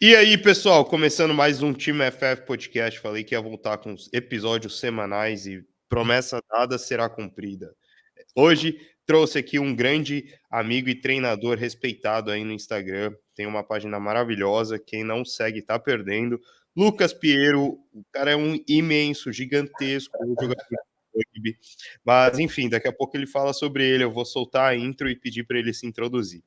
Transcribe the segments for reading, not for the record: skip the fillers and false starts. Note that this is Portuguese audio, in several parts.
E aí, pessoal, começando mais um Time FF Podcast. Falei que ia voltar com os episódios semanais e promessa dada será cumprida. Hoje trouxe aqui um grande amigo e treinador respeitado aí no Instagram. Tem uma página maravilhosa. Quem não segue tá perdendo. Lucas Piero, o cara é um imenso, gigantesco jogador de rugby. Mas enfim, daqui a pouco ele fala sobre ele. Eu vou soltar a intro e pedir para ele se introduzir.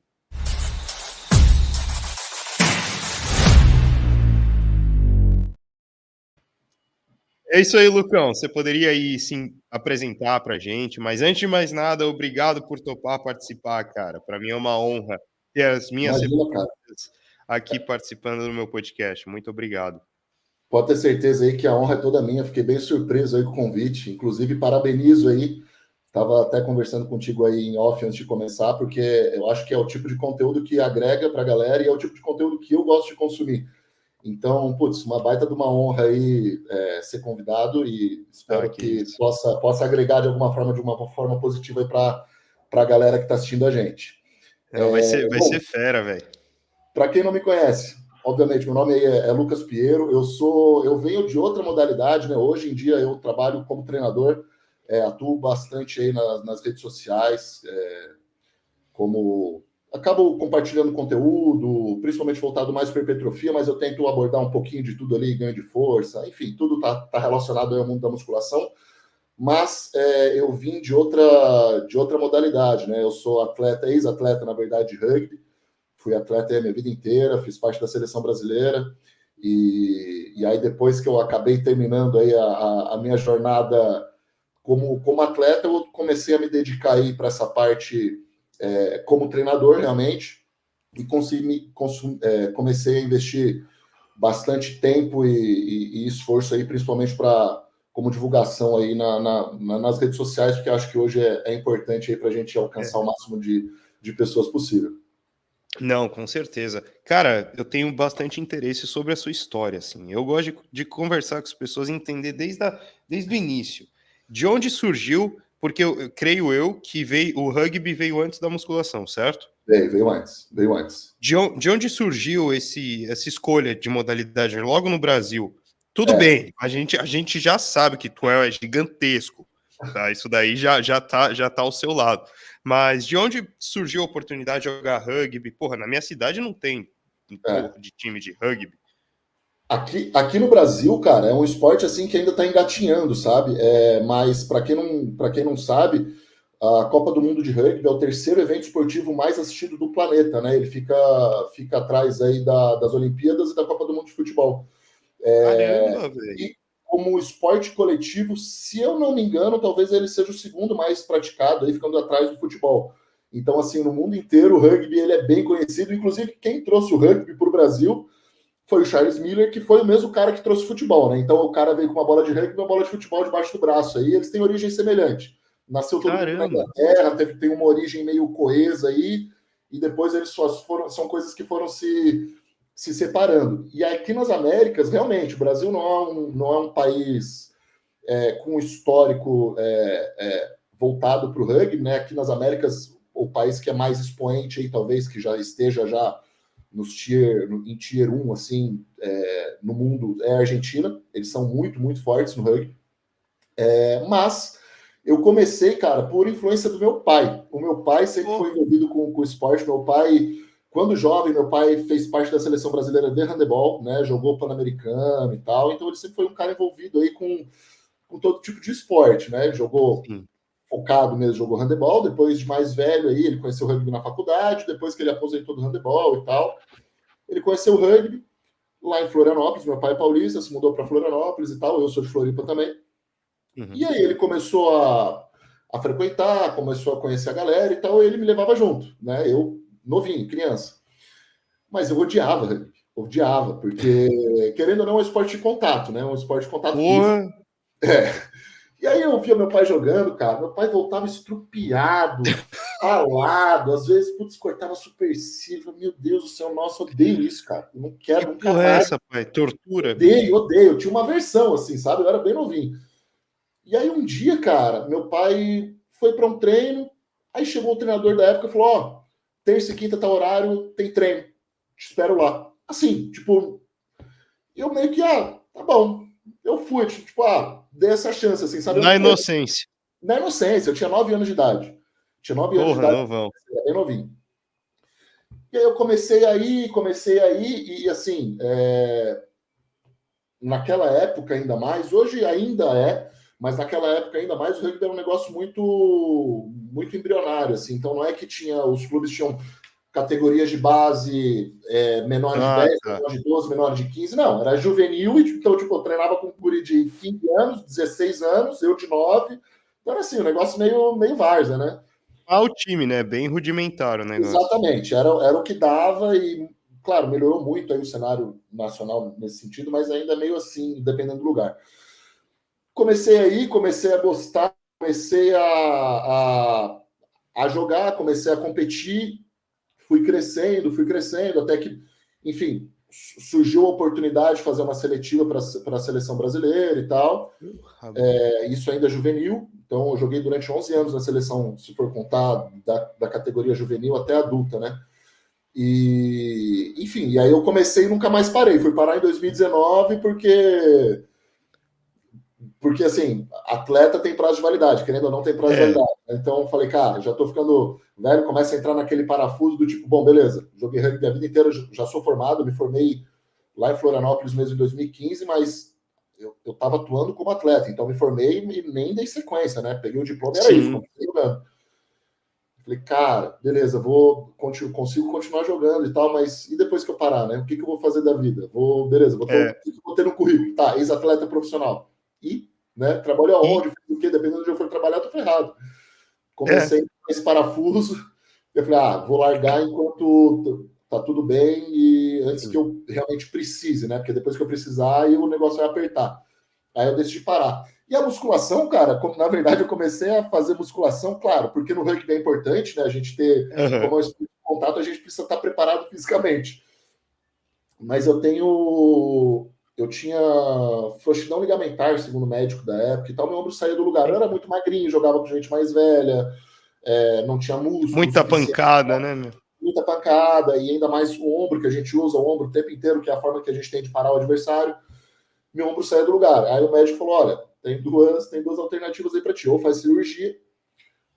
É isso aí, Lucão. Você poderia aí sim apresentar para a gente, mas antes de mais nada, obrigado por topar participar, cara. Para mim é uma honra ter as minhas Imagina, cara. referências aqui participando do meu podcast. Muito obrigado. Pode ter certeza aí que a honra é toda minha. Fiquei bem surpreso aí com o convite. Inclusive, parabenizo aí. Estava até conversando contigo aí em off antes de começar, porque eu acho que é o tipo de conteúdo que agrega para a galera e é o tipo de conteúdo que eu gosto de consumir. Então, putz, uma baita de uma honra aí ser convidado e Ah, espero que que isso. possa agregar de uma forma positiva para a galera que está assistindo a gente. Não, vai ser Bom, fera, velho. para quem não me conhece, obviamente, meu nome é Lucas Piero. Eu venho de outra modalidade, né? Hoje em dia eu trabalho como treinador, atuo bastante aí nas redes sociais, como acabo compartilhando conteúdo, principalmente voltado mais para hipertrofia, mas eu tento abordar um pouquinho de tudo ali, ganho de força, enfim, tudo tá relacionado ao mundo da musculação. Mas eu vim de outra modalidade, né? Eu sou atleta, ex-atleta, na verdade, de rugby. Fui atleta a minha vida inteira, fiz parte da seleção brasileira. E aí, depois que eu acabei terminando aí a minha jornada como atleta, eu comecei a me dedicar aí para essa parte como treinador, realmente. E comecei a investir bastante tempo e esforço aí, principalmente como divulgação aí nas redes sociais, porque acho que hoje é importante aí para a gente alcançar o máximo de pessoas possível. Não, com certeza. Cara, eu tenho bastante interesse sobre a sua história, assim. Eu gosto de conversar com as pessoas e entender desde o início. De onde surgiu, porque eu creio eu que o rugby veio antes da musculação, certo? Veio antes, veio antes. De onde surgiu essa escolha de modalidade logo no Brasil? Tudo É, bem, a gente já sabe que tu é gigantesco, tá? Isso daí já tá ao seu lado. Mas de onde surgiu a oportunidade de jogar rugby? Porra, na minha cidade não tem é. porra de time de rugby. Aqui no Brasil, cara, é um esporte assim que ainda está engatinhando, sabe? Mas para quem não sabe, a Copa do Mundo de Rugby é o terceiro evento esportivo mais assistido do planeta, né? Ele fica atrás aí das Olimpíadas e da Copa do Mundo de Futebol. Caramba, velho. E como esporte coletivo, se eu não me engano, talvez ele seja o segundo mais praticado, aí ficando atrás do futebol. Então, assim, no mundo inteiro, o rugby ele é bem conhecido. Inclusive, quem trouxe o rugby para o Brasil foi o Charles Miller, que foi o mesmo cara que trouxe futebol, né? Então, o cara veio com uma bola de rugby e uma bola de futebol debaixo do braço. Aí eles têm origem semelhante. Nasceu todo mundo na Caramba. Inglaterra, tem uma origem meio coesa aí, e depois eles são coisas que foram se separando. E aqui nas Américas, realmente, o Brasil não é um país com histórico voltado para o rugby, né? Aqui nas Américas, o país que é mais expoente aí, talvez, que já esteja já em tier 1, assim, no mundo, é a Argentina. Eles são muito, muito fortes no rugby. Mas eu comecei, cara, por influência do meu pai. O meu pai sempre Pô, foi envolvido com o esporte. Meu pai, quando jovem, meu pai fez parte da seleção brasileira de handebol, né? Jogou Pan-Americano e tal. Então ele sempre foi um cara envolvido aí com todo tipo de esporte, né? Jogou sim. focado mesmo, jogou handebol. Depois de mais velho aí, ele conheceu o rugby na faculdade. Depois que ele aposentou do handebol e tal, ele conheceu o rugby lá em Florianópolis. Meu pai é paulista, se mudou para Florianópolis e tal. Eu sou de Floripa também. E Uhum. aí ele começou a frequentar, começou a conhecer a galera e tal, e ele me levava junto, né? Eu, novinho, criança. Mas eu odiava rugby, odiava, porque, querendo ou não, é um esporte de contato, né? É um esporte de contato físico. Porra, E aí eu via meu pai jogando, cara, meu pai voltava estrupiado, ralado, às vezes, putz, cortava supercílio. Meu Deus do céu, nossa, odeio isso, cara. Eu não que quero nunca porra é mais. essa, pai? Tortura? Odeio. Eu tinha uma versão, assim, sabe? Eu era bem novinho. E aí um dia, cara, meu pai foi para um treino, aí chegou o treinador da época e falou: Ó, terça e quinta tá horário, tem treino, te espero lá. assim, tipo, eu meio que, tá bom, eu fui, tipo, dei essa chance, assim, sabe? Eu Na não lembro, inocência. na inocência, eu tinha 9 anos de idade. Tinha 9 anos de Porra, idade, novão. era bem novinho. E aí eu comecei aí, e assim, naquela época ainda mais, hoje ainda mas naquela época ainda mais, o rugby era um negócio muito embrionário, assim, então não é que os clubes tinham categorias de base menor de Ah, 10, tá. menor de 12, menor de 15, não, era juvenil, então, tipo, eu treinava com um guri de 15 anos, 16 anos, eu de 9, então era assim, um negócio meio várzea, né? Ah, o time, né? Bem rudimentar o negócio. Exatamente, era o que dava e, claro, melhorou muito aí o cenário nacional nesse sentido, mas ainda meio assim, dependendo do lugar. Comecei a gostar, comecei a jogar, comecei a competir, fui crescendo, até que, enfim, surgiu a oportunidade de fazer uma seletiva para a seleção brasileira e tal. Isso ainda é juvenil, então eu joguei durante 11 anos na seleção, se for contar, da categoria juvenil até adulta, né? E, enfim, e aí eu comecei e nunca mais parei. Fui parar em 2019 porque assim, atleta tem prazo de validade, querendo ou não tem prazo de É, validade. Então eu falei, cara, já tô ficando velho, começa a entrar naquele parafuso do tipo, bom, beleza, joguei rugby a vida inteira, já sou formado, me formei lá em Florianópolis mesmo em 2015, mas eu tava atuando como atleta, então me formei e nem dei sequência, né? Peguei o diploma e era isso, sim. continuei jogando. Falei, cara, beleza, consigo continuar jogando e tal, mas e depois que eu parar, né? O que eu vou fazer da vida? Beleza, o É. que eu vou ter no currículo? Tá, ex-atleta profissional. E, né, trabalho E, aonde? O quê? Dependendo de onde eu for trabalhar, eu tô ferrado. é, Comecei com esse parafuso, eu falei, vou largar enquanto tá tudo bem e antes que sim. eu realmente precise, né? Porque depois que eu precisar, aí o negócio vai apertar. Aí eu decidi parar. E a musculação, cara, na verdade eu comecei a fazer musculação, claro, porque no rugby é importante, né? A gente ter, Aham. como é um esporte de contato, a gente precisa estar preparado fisicamente. Mas eu tinha frouxidão ligamentar, segundo o médico da época e tal, meu ombro saía do lugar. Eu era Eita. muito magrinho, jogava com gente mais velha, não tinha músculo Muita suficiente, pancada, né, meu? muita pancada, e ainda mais o ombro que a gente usa, o ombro o tempo inteiro, que é a forma que a gente tem de parar o adversário. Meu ombro saía do lugar. Aí o médico falou: olha, tem duas alternativas aí para ti, ou faz cirurgia,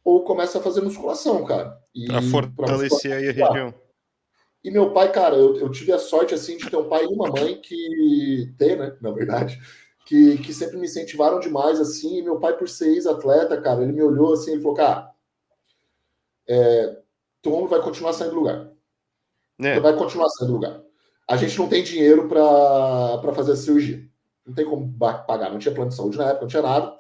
ou começa a fazer musculação, cara. Pra E para fortalecer musculação. aí a região. E meu pai, cara, eu tive a sorte assim de ter um pai e uma mãe né, na verdade, que sempre me incentivaram demais assim. E meu pai, por ser ex-atleta, cara, ele me olhou assim e falou: cara, teu ombro vai continuar saindo do lugar. Né? Vai continuar saindo do lugar. A gente não tem dinheiro para fazer a cirurgia. Não tem como pagar. Não tinha plano de saúde na época, não tinha nada.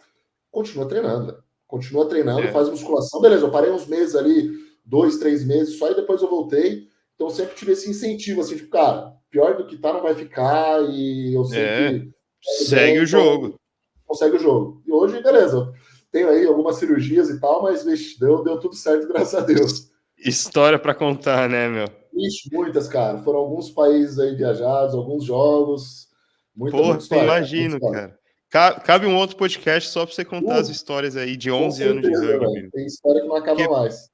Continua treinando, velho. Continua treinando, É. faz musculação. Beleza, eu parei uns meses ali, 2, 3 meses só, e depois eu voltei. Então eu sempre tive esse incentivo, assim, tipo, cara, pior do que tá, não vai ficar, e eu sei É. que tá Segue bem, o então jogo. consegue o jogo. E hoje, beleza, tenho aí algumas cirurgias e tal, mas vixe, deu tudo certo, graças a Deus. História pra contar, né, meu? Ixi, muitas, cara. Foram alguns países aí viajados, alguns jogos, muita Porra, história, cara, muita imagino, história. cara. Cabe um outro podcast só pra você contar as Uh, histórias aí de com 11 anos de certeza, velho. rugby. Tem história que não acaba Porque, mais.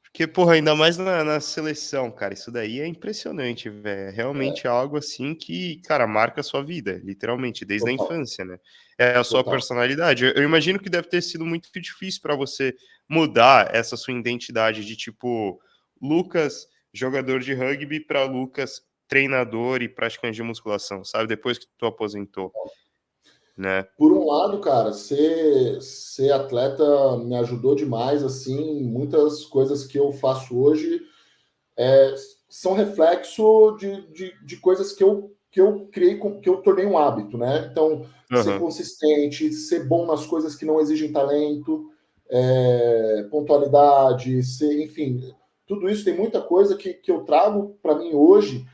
porque porra, ainda mais na seleção, cara. Isso daí é impressionante, velho. É É, realmente algo assim que, cara, marca a sua vida, literalmente, desde a total, infância, né? É a sua total. personalidade. Eu imagino que deve ter sido muito difícil pra você mudar essa sua identidade de tipo, Lucas, jogador de rugby, pra Lucas, treinador e praticante de musculação, sabe? Depois que tu aposentou, né? Por um lado, cara, ser atleta me ajudou demais, assim, muitas coisas que eu faço hoje é, são reflexo de coisas que eu criei, que eu tornei um hábito, né? Então, ser Aham. consistente, ser bom nas coisas que não exigem talento, pontualidade, enfim, tudo isso tem muita coisa que eu trago para mim hoje.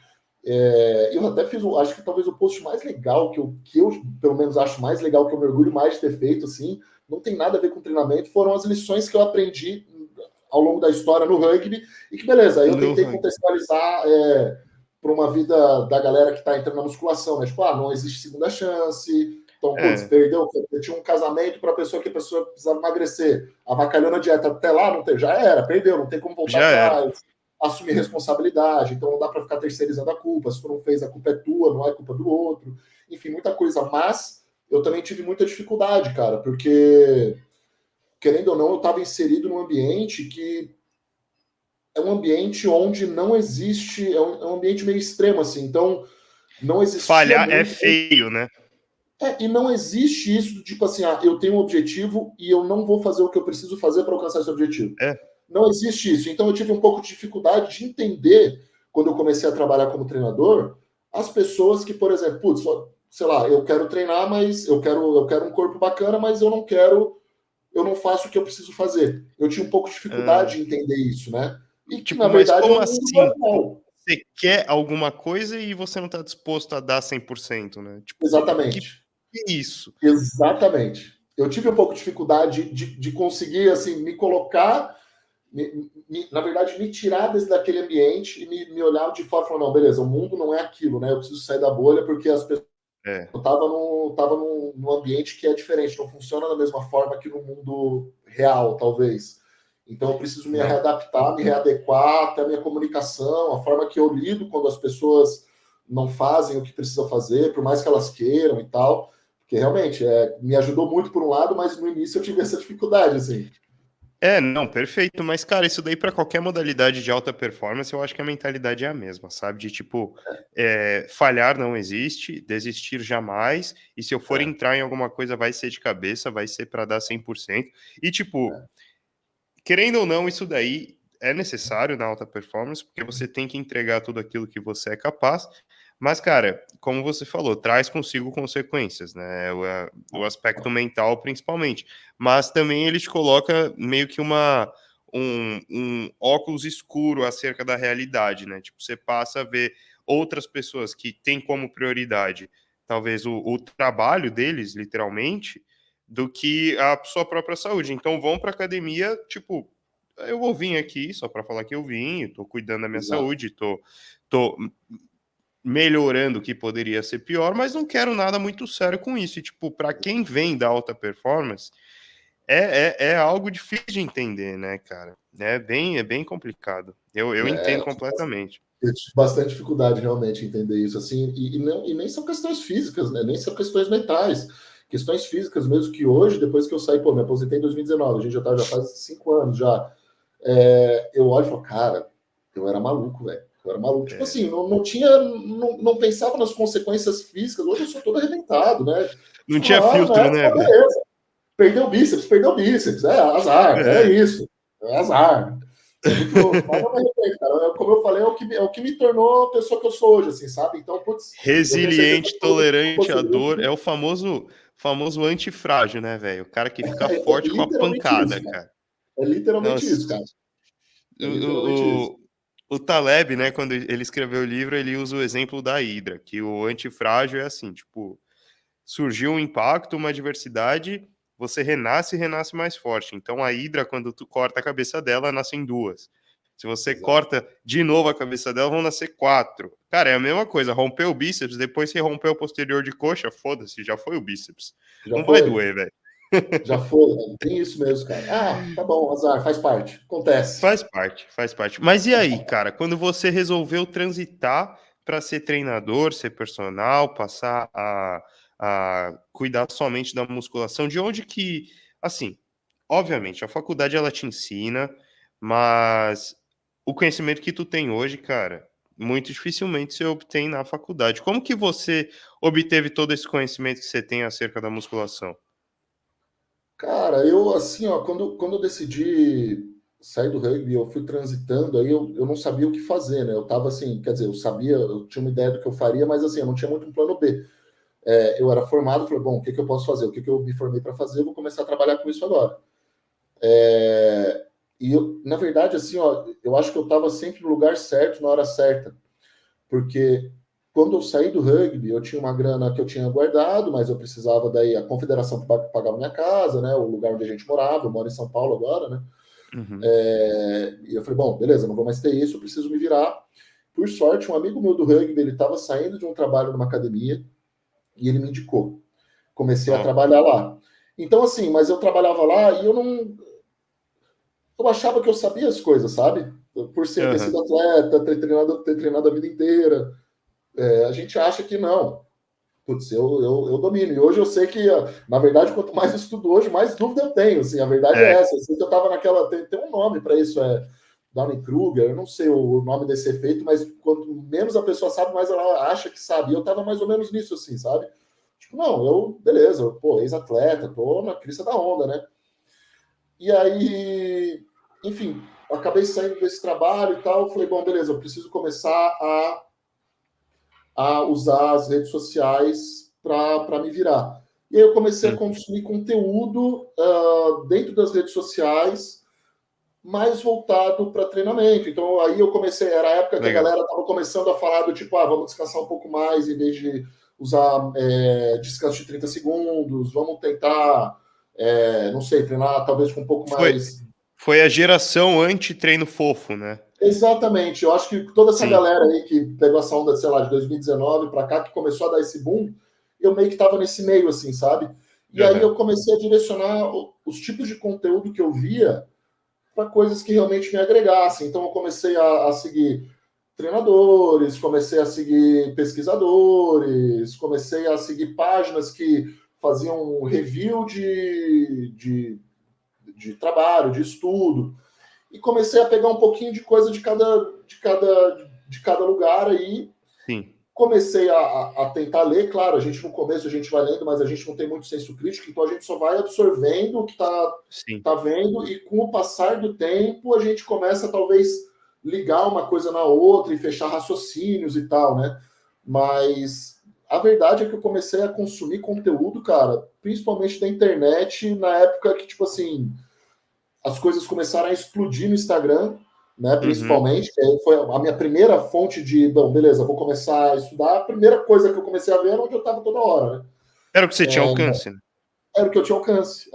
Eu até fiz, acho que talvez o post mais legal que eu pelo menos acho mais legal, que eu me orgulho mais de ter feito, assim, não tem nada a ver com treinamento, foram as lições que eu aprendi ao longo da história no rugby, e que beleza, aí eu No tentei rugby. contextualizar para uma vida da galera que está entrando na musculação, né? Tipo, não existe segunda chance, então, putz, É, perdeu, eu tinha um casamento para que a pessoa precisava emagrecer, avacalhou na dieta até lá, não tem, já era, perdeu, não tem como voltar já era. atrás. assumir responsabilidade, então não dá para ficar terceirizando a culpa, se tu não fez, a culpa é tua, não é culpa do outro, enfim, muita coisa, mas eu também tive muita dificuldade, cara, porque, querendo ou não, eu estava inserido num ambiente que é um ambiente onde não existe, é um ambiente meio extremo, assim, então não existia Falhar é muito... feio, né? E não existe isso do tipo assim, eu tenho um objetivo e eu não vou fazer o que eu preciso fazer para alcançar esse objetivo. É. Não existe isso. Então eu tive um pouco de dificuldade de entender, quando eu comecei a trabalhar como treinador, as pessoas que, por exemplo, putz, sei lá, eu quero treinar, mas eu quero um corpo bacana, mas eu não faço o que eu preciso fazer. Eu tinha um pouco de dificuldade de entender isso, né? E que, Tipo, na mas verdade, é como um mundo assim? normal. Você quer alguma coisa e você não está disposto a dar 100%, né? Tipo, que Exatamente. isso? Exatamente. Eu tive um pouco de dificuldade de conseguir, assim, me colocar, na verdade, me tirar daquele ambiente e me olhar de fora e falar, não, beleza, o mundo não é aquilo, né? Eu preciso sair da bolha porque as pessoas... Eu estava num ambiente que é diferente, não funciona da mesma forma que no mundo real, talvez. Então, eu preciso me readaptar, me readequar até a minha comunicação, a forma que eu lido quando as pessoas não fazem o que precisa fazer, por mais que elas queiram e tal. Porque, realmente, me ajudou muito por um lado, mas no início eu tive essa dificuldade, assim. Não, perfeito. Mas, cara, isso daí para qualquer modalidade de alta performance, eu acho que a mentalidade é a mesma, sabe? De tipo, falhar não existe, desistir jamais, e se eu for entrar em alguma coisa, vai ser de cabeça, vai ser para dar 100%. E, tipo, querendo ou não, isso daí é necessário na alta performance, porque você tem que entregar tudo aquilo que você é capaz. Mas, cara, como você falou, traz consigo consequências, né? O aspecto mental, principalmente. Mas também ele te coloca meio que um óculos escuro acerca da realidade, né? Tipo, você passa a ver outras pessoas que têm como prioridade, talvez, o trabalho deles, literalmente, do que a sua própria saúde. Então, vão para academia, tipo, eu vou vir aqui só para falar que eu vim, estou cuidando da minha Exato. saúde, tô melhorando o que poderia ser pior, mas não quero nada muito sério com isso. E, tipo, para quem vem da alta performance, é algo difícil de entender, né, cara? É bem complicado. Eu entendo completamente. Eu tive bastante dificuldade realmente em entender isso, assim, e nem são questões físicas, né? Nem são questões mentais, questões físicas mesmo, que hoje, depois que eu saí, me aposentei em 2019, a gente já faz 5 anos já. Eu olho e falo, cara, eu era maluco, velho. Eu era maluco. Tipo assim, não pensava nas consequências físicas. Hoje eu sou todo arrebentado, né? Não Tipo, tinha na filtro, né, época, velho? beleza. Perdeu o bíceps. É azar, é É. isso. É azar. É muito louco. Mas não me arrependo, cara. Como eu falei, é o que me tornou a pessoa que eu sou hoje, assim, sabe? Então, putz, eu tenho certeza Resiliente, que eu tolerante à conseguiria. dor, é o famoso antifrágil, né, velho? O cara que fica É forte com a literalmente pancada, isso, cara. cara. É literalmente Nossa, isso, cara. o, É literalmente isso. o, o Taleb, né, quando ele escreveu o livro, ele usa o exemplo da Hidra, que o antifrágil é assim, tipo, surgiu um impacto, uma adversidade, você renasce e renasce mais forte. Então a Hidra, quando tu corta a cabeça dela, nascem duas. Se você Exato. corta de novo a cabeça dela, vão nascer quatro. Cara, é a mesma coisa. Rompeu o bíceps, depois você rompeu o posterior de coxa, foda-se, já foi o bíceps. Já Não vai foi. doer, velho. Já foi, né? Tem isso mesmo, cara. Tá bom, azar, faz parte. Acontece. Faz parte, faz parte. Mas e aí, cara, quando você resolveu transitar para ser treinador, ser personal, passar a cuidar somente da musculação, de onde que, assim, obviamente, a faculdade ela te ensina, mas o conhecimento que tu tem hoje, cara, muito dificilmente você obtém na faculdade. Como que você obteve todo esse conhecimento que você tem acerca da musculação? Cara, eu assim, ó, quando eu decidi sair do rugby, eu fui transitando, aí eu não sabia o que fazer, né? Eu tava assim, quer dizer, eu tinha uma ideia do que eu faria, mas assim, eu não tinha muito um plano B. Eu era formado, falei, bom, o que eu posso fazer? O que eu me formei para fazer? Eu vou começar a trabalhar com isso agora. E eu, na verdade, assim, ó, eu acho que eu estava sempre no lugar certo, na hora certa. Porque quando eu saí do rugby, eu tinha uma grana que eu tinha guardado, mas eu precisava daí, a confederação pagava minha casa, né, o lugar onde a gente morava, eu moro em São Paulo agora, né, Uhum. e eu falei, bom, beleza, não vou mais ter isso, eu preciso me virar. Por sorte, um amigo meu do rugby, ele estava saindo de um trabalho numa academia, e ele me indicou. Comecei a Ó, trabalhar lá. Então, assim, mas eu trabalhava lá e eu achava que eu sabia as coisas, sabe? por ser ter sido atleta, ter treinado a vida inteira. A gente acha que não. Putz, eu domino. E hoje eu sei que, na verdade, quanto mais eu estudo hoje, mais dúvida eu tenho. Assim, a verdade é essa. Eu sei que eu estava naquela. Tem um nome para isso, Dunning-Kruger, eu não sei o nome desse efeito, mas quanto menos a pessoa sabe, mais ela acha que sabe. E eu estava mais ou menos nisso, assim, sabe? Tipo, não, beleza, pô, ex-atleta, tô na crista da onda, né? E aí, enfim, acabei saindo desse trabalho e tal. Falei, bom, beleza, eu preciso começar a usar as redes sociais para me virar. E aí eu comecei a consumir conteúdo dentro das redes sociais, mais voltado para treinamento. Então aí eu comecei, era a época que a galera estava começando a falar do tipo, vamos descansar um pouco mais em vez de usar descanso de 30 segundos, vamos tentar, não sei, treinar talvez com um pouco mais... Foi a geração anti-treino fofo, né? Exatamente, eu acho que toda essa galera aí que pegou essa onda, sei lá, de 2019 para cá, que começou a dar esse boom, eu meio que estava nesse meio, assim, sabe? E aí eu comecei a direcionar os tipos de conteúdo que eu via para coisas que realmente me agregassem. Então eu comecei a seguir treinadores, comecei a seguir pesquisadores, comecei a seguir páginas que faziam review de trabalho, de estudo, e comecei a pegar um pouquinho de coisa de cada lugar aí. Sim. Comecei a tentar ler, claro, a gente no começo a gente vai lendo, mas a gente não tem muito senso crítico, então a gente só vai absorvendo o que tá vendo, e com o passar do tempo a gente começa talvez ligar uma coisa na outra e fechar raciocínios e tal, né? Mas a verdade é que eu comecei a consumir conteúdo, cara, principalmente da internet, na época que, tipo assim, as coisas começaram a explodir no Instagram, né, principalmente, que foi a minha primeira fonte de, bom, beleza, vou começar a estudar. A primeira coisa que eu comecei a ver era onde eu estava toda hora, né? Era o que você tinha alcance, né? Era o que eu tinha alcance.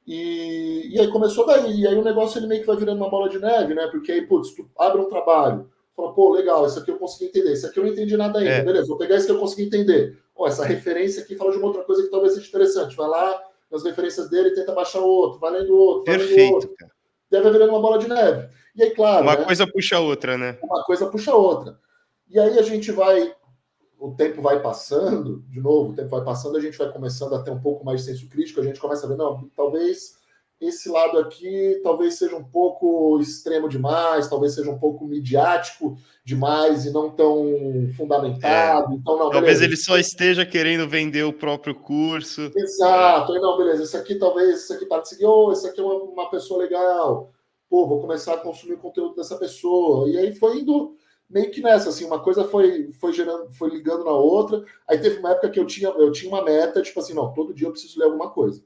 E aí começou daí, e aí o negócio ele meio que vai virando uma bola de neve, né? Porque aí, putz, tu abre um trabalho, fala, pô, legal, isso aqui eu consegui entender, isso aqui eu não entendi nada ainda, beleza, vou pegar isso que eu consegui entender. Pô, essa referência aqui fala de uma outra coisa que talvez seja interessante, vai lá nas referências dele e tenta baixar outro, vai lendo outro, vai lendo outro. Cara. Deve virando uma bola de neve. E aí, claro, uma coisa puxa a outra, né? Uma coisa puxa a outra. E aí a gente vai, o tempo vai passando, de novo, o tempo vai passando, a gente vai começando a ter um pouco mais de senso crítico, a gente começa a ver, não, talvez esse lado aqui talvez seja um pouco extremo demais, talvez seja um pouco midiático demais e não tão fundamentado. Então, não, talvez beleza, ele só esteja querendo vender o próprio curso. Exato. Não, beleza, isso aqui talvez, isso aqui para de seguir, isso aqui é uma pessoa legal. Pô, vou começar a consumir o conteúdo dessa pessoa. E aí foi indo meio que nessa, assim, uma coisa foi gerando, foi ligando na outra. Aí teve uma época que eu tinha uma meta, tipo assim, não, todo dia eu preciso ler alguma coisa.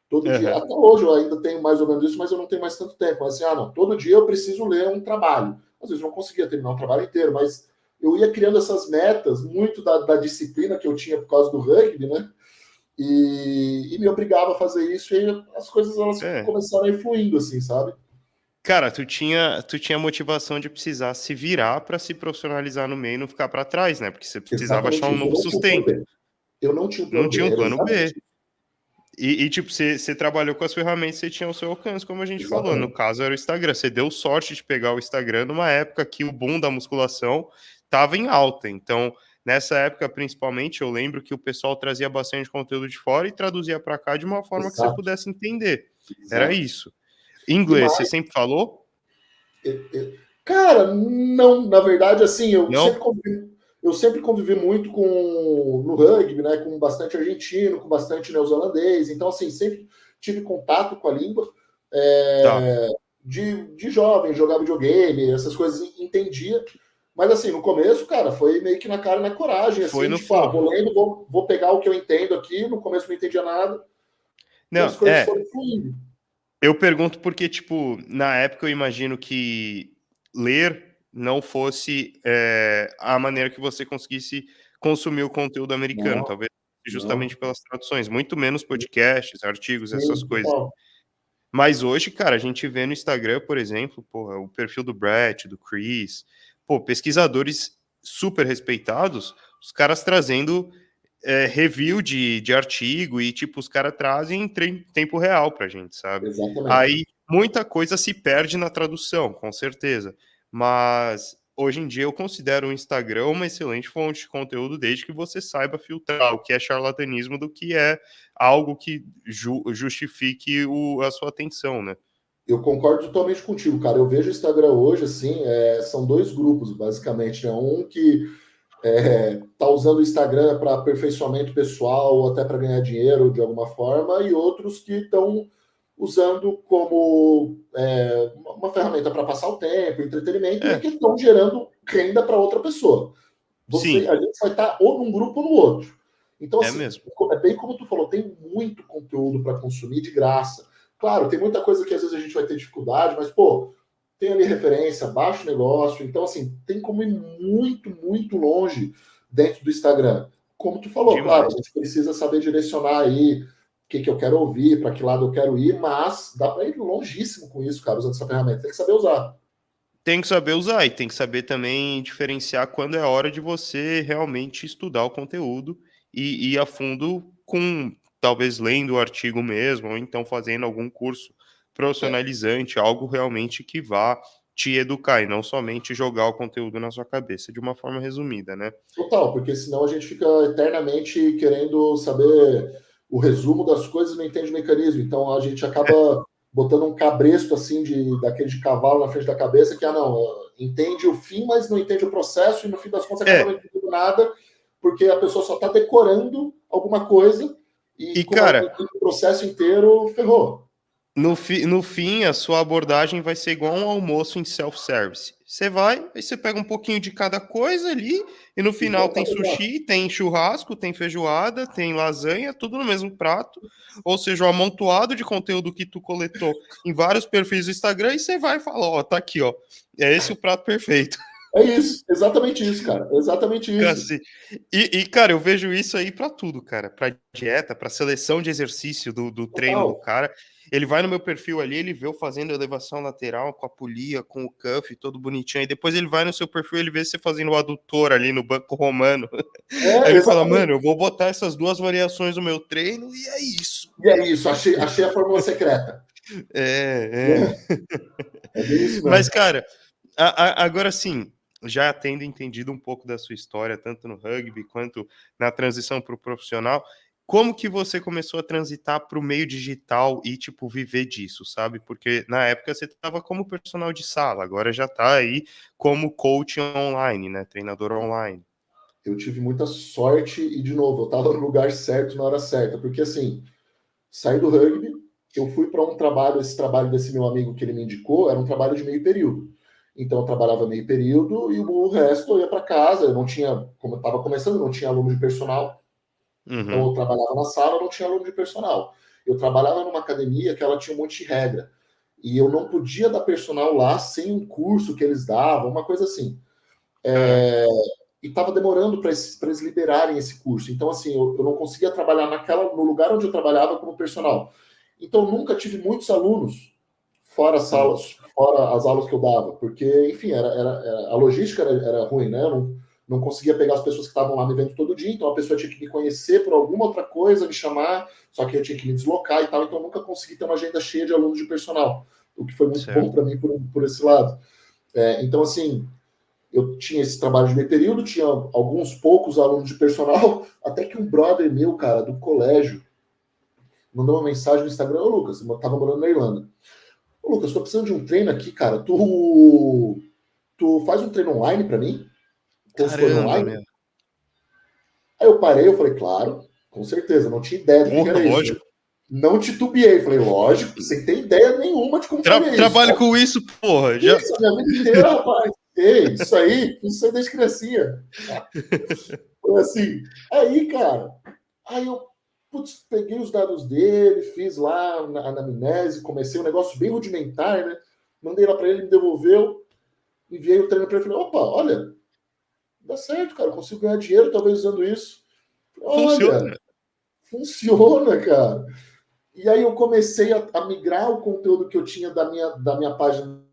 Todo dia, até hoje eu ainda tenho mais ou menos isso, mas eu não tenho mais tanto tempo. Mas assim, não, todo dia eu preciso ler um trabalho. Às vezes eu não conseguia terminar o trabalho inteiro, mas eu ia criando essas metas, muito da disciplina que eu tinha por causa do rugby, né? E me obrigava a fazer isso, e aí as coisas elas começaram a ir fluindo, assim, sabe? Cara, tu tinha motivação de precisar se virar para se profissionalizar no meio e não ficar para trás, né? Porque você precisava achar um novo sustento. Eu não tinha um plano Não B. tinha um plano B. Exatamente. E tipo, você trabalhou com as ferramentas que você tinha ao seu alcance, como a gente falou. No caso, era o Instagram. Você deu sorte de pegar o Instagram numa época que o boom da musculação estava em alta. Então, nessa época, principalmente, eu lembro que o pessoal trazia bastante conteúdo de fora e traduzia para cá de uma forma que você pudesse entender. Era isso. Inglês, você sempre falou? Cara, não. Na verdade, assim, eu sempre convivi muito no rugby, né? Com bastante argentino, com bastante neozelandês. Então, assim, sempre tive contato com a língua. De jovem, jogava videogame, essas coisas, entendia. Mas assim, no começo, cara, foi meio que na cara e na coragem, assim, Foi no tipo, vou lendo, vou pegar o que eu entendo aqui, no começo não entendia nada, e as coisas foram fluindo. Eu pergunto porque, tipo, na época eu imagino que ler não fosse a maneira que você conseguisse consumir o conteúdo americano, talvez justamente pelas traduções, muito menos podcasts, artigos, essas coisas. Mas hoje, cara, a gente vê no Instagram, por exemplo, porra, o perfil do Brett, do Chris, pesquisadores super respeitados, os caras trazendo review de artigo e, tipo, os caras trazem em tempo real pra gente, sabe? Exatamente. Aí, muita coisa se perde na tradução, com certeza. Mas hoje em dia eu considero o Instagram uma excelente fonte de conteúdo, desde que você saiba filtrar o que é charlatanismo do que é algo que justifique a sua atenção, né? Eu concordo totalmente contigo, cara. Eu vejo o Instagram hoje, assim, são dois grupos, basicamente, né? Um que tá usando o Instagram para aperfeiçoamento pessoal ou até para ganhar dinheiro de alguma forma, e outros que estão usando como uma ferramenta para passar o tempo, entretenimento, e que estão gerando renda para outra pessoa. Sim, A gente vai estar ou num grupo ou no outro. Então, é assim, mesmo. é bem como tu falou, tem muito conteúdo para consumir de graça. Claro, tem muita coisa que às vezes a gente vai ter dificuldade, mas, pô, tem ali referência, baixa o negócio. Então, assim, tem como ir muito, muito longe dentro do Instagram. Como tu falou, claro, a Demais. gente precisa saber direcionar aí o que eu quero ouvir, para que lado eu quero ir, mas dá para ir longíssimo com isso, cara, usando essa ferramenta. Tem que saber usar. Tem que saber usar e tem que saber também diferenciar quando é hora de você realmente estudar o conteúdo e ir a fundo com talvez lendo o artigo mesmo, ou então fazendo algum curso profissionalizante, algo realmente que vá te educar e não somente jogar o conteúdo na sua cabeça de uma forma resumida, né? Total, porque senão a gente fica eternamente querendo saber o resumo das coisas e não entende o mecanismo. Então a gente acaba botando um cabresto assim daquele de cavalo na frente da cabeça que, não, entende o fim, mas não entende o processo, e no fim das contas acaba não É, entendendo nada, porque a pessoa só está decorando alguma coisa e e como ela não cara, entende o processo inteiro, ferrou. no fim, a sua abordagem vai ser igual um almoço em self-service. Você vai, aí você pega um pouquinho de cada coisa ali, e no E final volta tem a pegar. sushi, tem churrasco, tem feijoada, tem lasanha, tudo no mesmo prato. Ou seja, um amontoado de conteúdo que tu coletou em vários perfis do Instagram, e você vai e fala, ó, tá aqui, ó. É esse o prato perfeito. É isso, exatamente isso, cara. Exatamente isso. Cacete. Cara, eu vejo isso aí pra tudo, cara. Pra dieta, pra seleção de exercício do treino do Total. cara. Ele vai no meu perfil ali, ele vê eu fazendo elevação lateral com a polia, com o cuff, todo bonitinho. Aí depois ele vai no seu perfil, ele vê você fazendo o adutor ali no banco romano. Aí ele fala, Exatamente. mano, eu vou botar essas duas variações no meu treino e é isso. E é isso, achei a fórmula secreta. É, é. É bem isso Mas, mesmo. cara, agora sim, já tendo entendido um pouco da sua história, tanto no rugby quanto na transição para o profissional, como que você começou a transitar para o meio digital e, tipo, viver disso, sabe? Porque na época você estava como personal de sala, agora já está aí como coach online, né? Treinador online. Eu tive muita sorte e, de novo, eu estava no lugar certo na hora certa. Porque, assim, saí do rugby, eu fui para um trabalho, esse trabalho desse meu amigo que ele me indicou, era um trabalho de meio período. Então, eu trabalhava meio período e o resto eu ia para casa. Eu não tinha, como eu estava começando, não tinha aluno de personal. Então, Uhum. eu trabalhava na sala, não tinha aluno de personal. Eu trabalhava numa academia que ela tinha um monte de regra. E eu não podia dar personal lá sem um curso que eles davam, uma coisa assim. Caraca. E estava demorando para eles liberarem esse curso. Então, assim, eu não conseguia trabalhar no lugar onde eu trabalhava como personal. Então, eu nunca tive muitos alunos Hum, fora as aulas que eu dava, porque, enfim, a logística era ruim, né? Eu não conseguia pegar as pessoas que estavam lá me vendo todo dia, então a pessoa tinha que me conhecer por alguma outra coisa, me chamar, só que eu tinha que me deslocar e tal, então eu nunca consegui ter uma agenda cheia de alunos de personal, o que foi muito bom certo. para mim por esse lado. Então, assim, eu tinha esse trabalho de meio período, tinha alguns poucos alunos de personal, até que um brother meu, cara, do colégio, mandou uma mensagem no Instagram: ô Lucas, eu tava morando na Irlanda. Ô Lucas, tô precisando de um treino aqui, cara. Tu faz um treino online para mim? Consultoria Caramba, online? meu. Aí eu parei, eu falei, claro, com certeza, não tinha ideia do que Porra, era isso. lógico. Não titubeei, falei, lógico, sem ter ideia nenhuma de como faria isso. Trabalho com isso, porra. Já. Isso, a minha vida inteira, rapaz. Ei, isso aí desde criancinha. Foi assim. Aí, cara, aí eu putz, peguei os dados dele, fiz lá na anamnese, comecei um negócio bem rudimentar, né? Mandei lá para ele, me devolveu, enviei o treino para ele, falei, opa, olha, dá certo, cara, eu consigo ganhar dinheiro talvez usando isso. Olha, Funciona. funciona, cara. E aí eu comecei a migrar o conteúdo que eu tinha da minha página,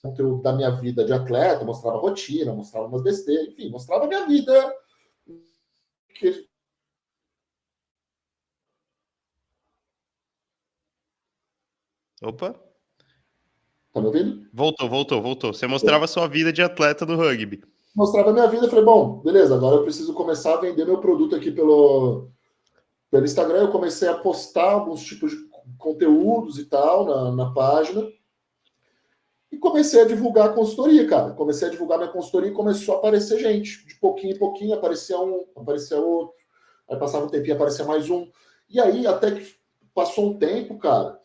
conteúdo da minha vida de atleta, mostrava rotina, mostrava umas besteiras, enfim, mostrava a minha vida. Que... Opa. Tá me ouvindo? Voltou. Você mostrava a sua vida de atleta do rugby. Mostrava a minha vida, falei, bom, beleza, agora eu preciso começar a vender meu produto aqui pelo Instagram. Eu comecei a postar alguns tipos de conteúdos e tal na página. E comecei a divulgar a consultoria, cara. Comecei a divulgar minha consultoria e começou a aparecer gente. De pouquinho em pouquinho, aparecia um, aparecia outro. Aí passava um tempinho, aparecia mais um. E aí, até que passou um tempo, cara,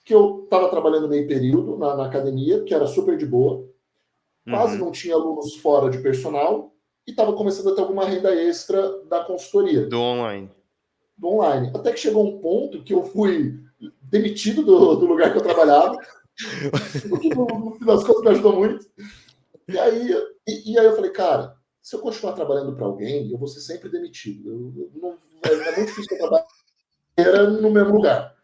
que eu estava trabalhando meio período na academia, que era super de boa. Quase não tinha alunos fora de personal. E estava começando a ter alguma renda extra da consultoria. Do online. Do online. Até que chegou um ponto que eu fui demitido do lugar que eu trabalhava. O que, no fim das contas, me ajudou muito. E aí eu falei, cara, se eu continuar trabalhando para alguém, eu vou ser sempre demitido. É muito difícil eu trabalhar no mesmo lugar.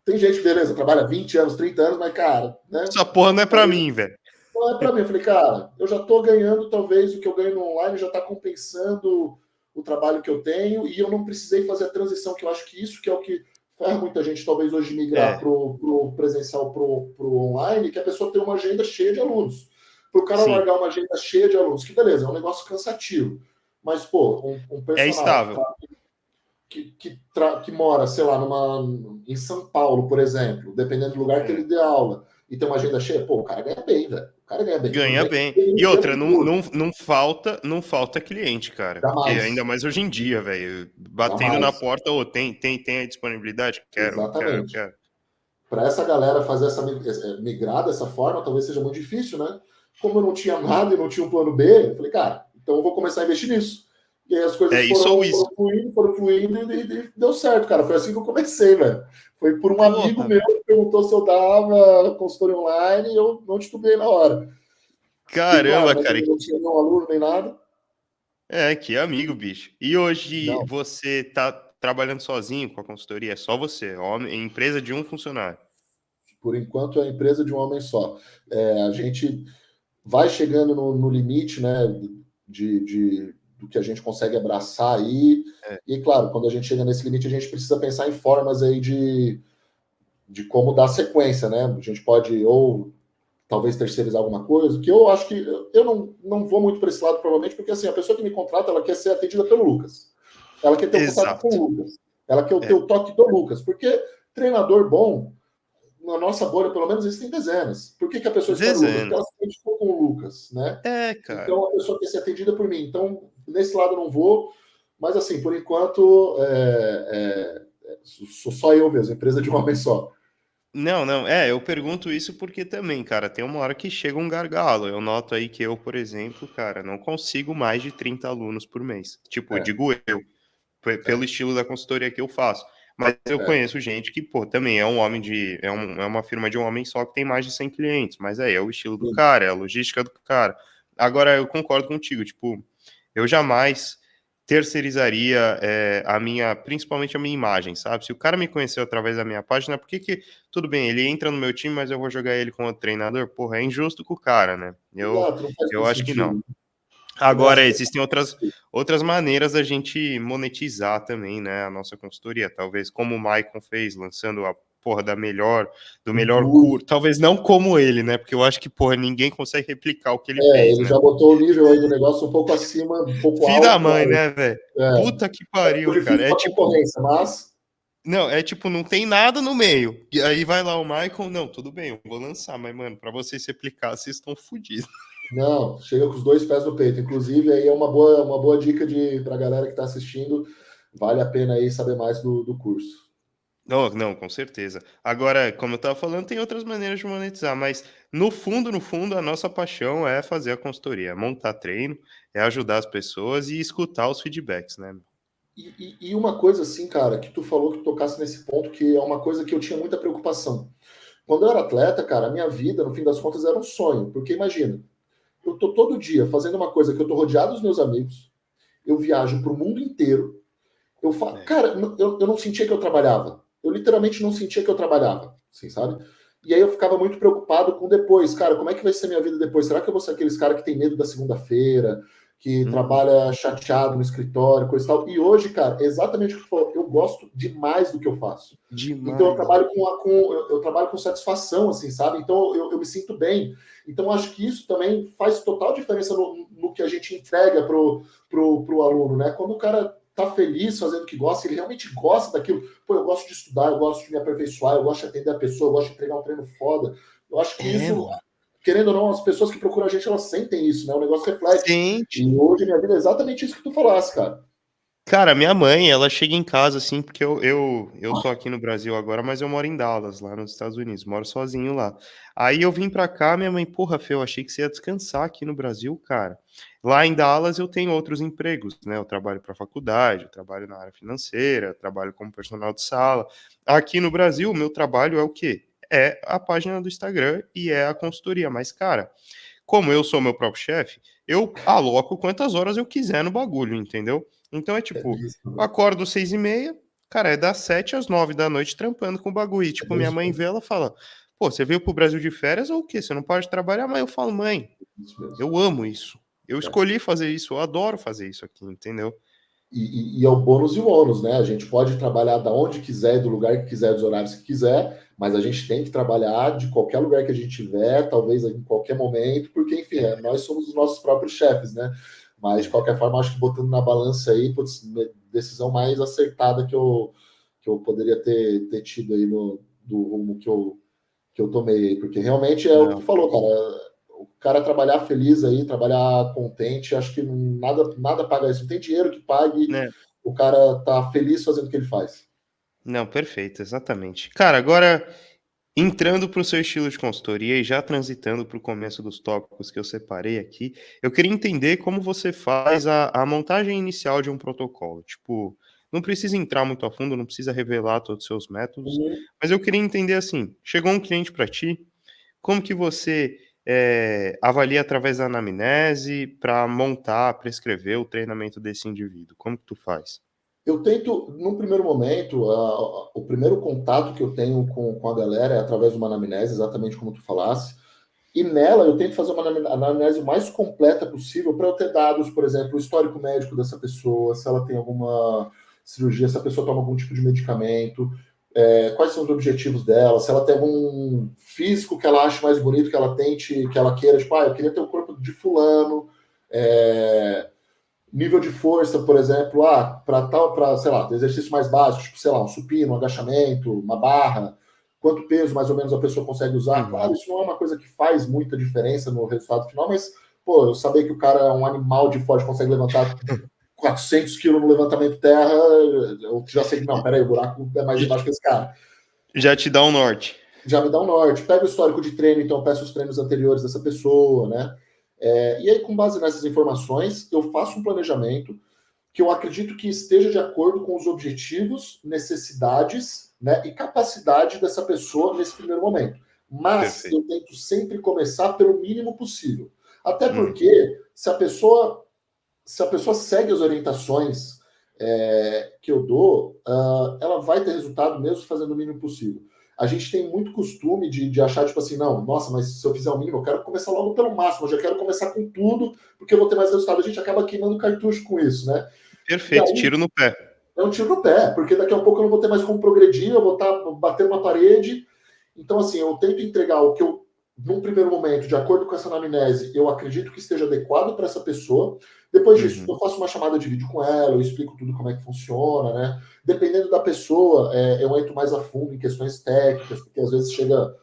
Tem gente, beleza, trabalha 20 anos, 30 anos, mas, cara, né? Essa porra não é pra mim, velho. Não é para mim. Eu falei, cara, eu já tô ganhando, talvez, o que eu ganho no online já tá compensando o trabalho que eu tenho, e eu não precisei fazer a transição, que eu acho que isso que é o que faz muita gente, talvez, hoje migrar pro presencial, pro online, que a pessoa tem uma agenda cheia de alunos. Para o cara largar uma agenda cheia de alunos, que beleza, é um negócio cansativo. Mas, pô, um É personal estável. que mora, sei lá, em São Paulo, por exemplo, dependendo do lugar que ele dê aula, e tem uma agenda cheia, pô, o cara ganha bem, velho. O cara ganha bem. Ganha bem. E outra, não falta cliente, cara. Porque Jamais. ainda mais hoje em dia, velho. Batendo na Jamais. porta, tem a disponibilidade? Quero. Exatamente. Para essa galera fazer essa migrar dessa forma, talvez seja muito difícil, né? Como eu não tinha nada e não tinha um plano B, eu falei, cara, então eu vou começar a investir nisso. E aí as coisas foram fluindo e deu certo, cara. Foi assim que eu comecei, velho. Foi por um amigo meu que perguntou se eu dava consultoria online e eu não titubei na hora. Caramba, claro, cara. Não tinha nenhum aluno nem nada. Que amigo, bicho. E hoje Não. você tá trabalhando sozinho com a consultoria? É só você, empresa de um funcionário. Por enquanto é a empresa de um homem só. A gente vai chegando no limite, né, do que a gente consegue abraçar aí. E, claro, quando a gente chega nesse limite, a gente precisa pensar em formas aí de como dar sequência, né? A gente pode ou talvez terceirizar alguma coisa, que eu acho que eu não vou muito para esse lado, provavelmente, porque assim, a pessoa que me contrata, ela quer ser atendida pelo Lucas. Ela quer ter o contato com o Lucas. Ela quer ter o toque do Lucas. Porque treinador bom, na nossa bolha, pelo menos, existem dezenas. Por que a pessoa escolhe o Lucas? Porque ela se identificou com o Lucas, né? Cara. Então, a pessoa quer ser atendida por mim. Então, nesse lado eu não vou. Mas, assim, por enquanto, sou só eu mesmo, empresa de um homem só. Não. Eu pergunto isso porque também, cara, tem uma hora que chega um gargalo. Eu noto aí que eu, por exemplo, cara, não consigo mais de 30 alunos por mês. Tipo, digo eu, pelo estilo da consultoria que eu faço. Mas eu conheço gente que, pô, também é um homem é uma firma de um homem só que tem mais de 100 clientes. Mas aí é o estilo do cara, é a logística do cara. Agora, eu concordo contigo, tipo, eu jamais terceirizaria principalmente a minha imagem, sabe? Se o cara me conheceu através da minha página, por que tudo bem, ele entra no meu time, mas eu vou jogar ele com outro treinador? Porra, é injusto com o cara, né? Exato, não faz Eu muito acho que não. sentido. Agora, existem outras maneiras da gente monetizar também, né, a nossa consultoria. Talvez como o Maicon fez, lançando a porra do melhor curso. Talvez não como ele, né, porque eu acho que, porra, ninguém consegue replicar o que ele fez, ele né? já botou o nível aí do negócio um pouco acima, um pouco Filho da alto. mãe, né, velho? Puta que pariu, cara. Difícil a concorrência, mas... Não, tipo, não tem nada no meio. E aí vai lá o Michael, não, tudo bem, eu vou lançar, mas, mano, pra vocês se aplicar, vocês estão fodidos. Não, chega com os dois pés no peito. Inclusive, aí é uma boa dica para a galera que está assistindo. Vale a pena aí saber mais do curso. Não, com certeza. Agora, como eu estava falando, tem outras maneiras de monetizar, mas no fundo, a nossa paixão é fazer a consultoria, é montar treino, é ajudar as pessoas e escutar os feedbacks, né? E uma coisa assim, cara, que tu falou que tocasse nesse ponto, que é uma coisa que eu tinha muita preocupação. Quando eu era atleta, cara, a minha vida, no fim das contas, era um sonho. Porque imagina, eu tô todo dia fazendo uma coisa que eu tô rodeado dos meus amigos, eu viajo pro mundo inteiro, cara, eu não sentia que eu trabalhava. Eu literalmente não sentia que eu trabalhava, assim, sabe? E aí eu ficava muito preocupado com depois, cara, como é que vai ser minha vida depois? Será que eu vou ser aqueles cara que tem medo da segunda-feira, que trabalha chateado no escritório, coisa e tal. E hoje, cara, exatamente o que tu falou, eu gosto demais do que eu faço. Demais. Então eu trabalho eu trabalho com satisfação, assim, sabe? Então eu me sinto bem. Então acho que isso também faz total diferença no que a gente entrega pro aluno, né? Quando o cara tá feliz fazendo o que gosta, ele realmente gosta daquilo. Pô, eu gosto de estudar, eu gosto de me aperfeiçoar, eu gosto de atender a pessoa, eu gosto de entregar um treino foda. Eu acho que isso, Mano. querendo ou não, as pessoas que procuram a gente, elas sentem isso, né? O negócio reflete. Sente. E hoje minha vida é exatamente isso que tu falasse, cara. Cara, minha mãe, ela chega em casa, assim, porque eu tô aqui no Brasil agora, mas eu moro em Dallas, lá nos Estados Unidos, moro sozinho lá. Aí eu vim pra cá, minha mãe: "Porra, Fê, eu achei que você ia descansar aqui no Brasil, cara". Lá em Dallas eu tenho outros empregos, né, eu trabalho pra faculdade, eu trabalho na área financeira, eu trabalho como personal de sala. Aqui no Brasil, o meu trabalho é o quê? É a página do Instagram e é a consultoria, mas, cara, como eu sou meu próprio chefe, eu aloco quantas horas eu quiser no bagulho, entendeu? Então é É tipo, isso, eu né? acordo 6h30, cara, é das 7 às 9 da noite trampando com o bagulho. E, É tipo, bem minha isso mãe mesmo. vê, ela fala: "Pô, você veio pro Brasil de férias ou o quê? Você não pode trabalhar?" Mas eu falo: "Mãe, Isso mesmo. eu amo isso. Eu É. escolhi fazer isso, eu adoro fazer isso aqui", entendeu? E é o bônus e o ônus, né? A gente pode trabalhar da onde quiser, do lugar que quiser, dos horários que quiser, mas a gente tem que trabalhar de qualquer lugar que a gente tiver, talvez em qualquer momento, porque, enfim, É, nós somos os nossos próprios chefes, né? Mas, de é. qualquer forma, acho que botando na balança aí, putz, decisão mais acertada que eu poderia ter tido aí do rumo que eu tomei aí, porque realmente é o que tu Não, falou, cara. O cara trabalhar feliz aí, trabalhar contente, acho que nada paga isso. Não tem dinheiro que pague né. o cara tá feliz fazendo o que ele faz. Não, perfeito, exatamente. Cara, agora entrando para o seu estilo de consultoria e já transitando para o começo dos tópicos que eu separei aqui, eu queria entender como você faz a montagem inicial de um protocolo. Tipo, não precisa entrar muito a fundo, não precisa revelar todos os seus métodos, Uhum. mas eu queria entender assim: chegou um cliente para ti, como que você avalia através da anamnese para montar, prescrever o treinamento desse indivíduo? Como que tu faz? Eu tento, num primeiro momento, o primeiro contato que eu tenho com a galera é através de uma anamnese, exatamente como tu falasse, e nela eu tento fazer uma anamnese mais completa possível para eu ter dados, por exemplo, o histórico médico dessa pessoa, se ela tem alguma cirurgia, se a pessoa toma algum tipo de medicamento, quais são os objetivos dela, se ela tem algum físico que ela acha mais bonito, que ela tente, que ela queira, tipo, eu queria ter o corpo de fulano, é, nível de força, por exemplo, para, sei lá, exercício mais básico, tipo, sei lá, um supino, um agachamento, uma barra, quanto peso mais ou menos a pessoa consegue usar. Claro, Uhum. isso não é uma coisa que faz muita diferença no resultado final, mas, pô, eu saber que o cara é um animal de forte, consegue levantar 400 quilos no levantamento terra, eu já sei que, não, peraí, o buraco é mais embaixo que esse cara. Já te dá um norte. Já me dá um norte. Pega o histórico de treino, então eu peço os treinos anteriores dessa pessoa, né? E aí, com base nessas informações, eu faço um planejamento que eu acredito que esteja de acordo com os objetivos, necessidades, né, e capacidade dessa pessoa nesse primeiro momento. Mas Perfeito. eu tento sempre começar pelo mínimo possível. Até Uhum. porque se a pessoa segue as orientações que eu dou, ela vai ter resultado mesmo fazendo o mínimo possível. A gente tem muito costume de achar, tipo assim, não, nossa, mas se eu fizer o mínimo, eu quero começar logo pelo máximo, eu já quero começar com tudo, porque eu vou ter mais resultado. A gente acaba queimando cartucho com isso, né? E Perfeito, aí tiro no pé. é um tiro no pé, porque daqui a pouco eu não vou ter mais como progredir, eu vou estar batendo uma parede. Então, assim, eu tento entregar o que eu, num primeiro momento, de acordo com essa anamnese, eu acredito que esteja adequado para essa pessoa. Depois disso, Uhum. eu faço uma chamada de vídeo com ela, eu explico tudo como é que funciona, né? Dependendo da pessoa, eu entro mais a fundo em questões técnicas, porque às vezes chega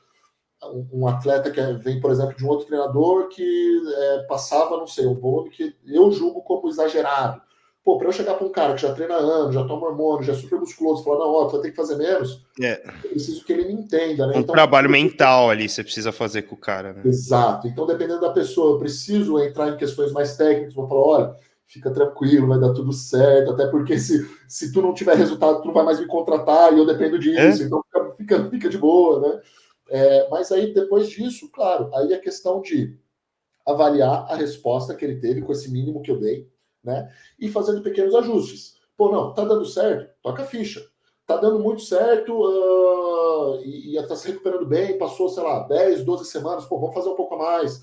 um atleta que vem, por exemplo, de um outro treinador que passava, não sei, um volume que eu julgo como exagerado. Pô, para eu chegar para um cara que já treina anos, já toma hormônio, já é super musculoso, falar, não, ó, tu vai ter que fazer menos, É, eu preciso que ele me entenda, né? um Então, trabalho mental ali você precisa fazer com o cara, né. exato. Então, dependendo da pessoa, eu preciso entrar em questões mais técnicas, vou falar, olha, fica tranquilo, vai dar tudo certo, até porque se tu não tiver resultado, tu não vai mais me contratar e eu dependo É? disso, então fica de boa, né? Mas aí, depois disso, claro, aí é questão de avaliar a resposta que ele teve com esse mínimo que eu dei, né? E fazendo pequenos ajustes. Pô, não, tá dando certo? Toca a ficha. Tá dando muito certo e tá se recuperando bem, passou, sei lá, 10, 12 semanas, pô, vamos fazer um pouco a mais.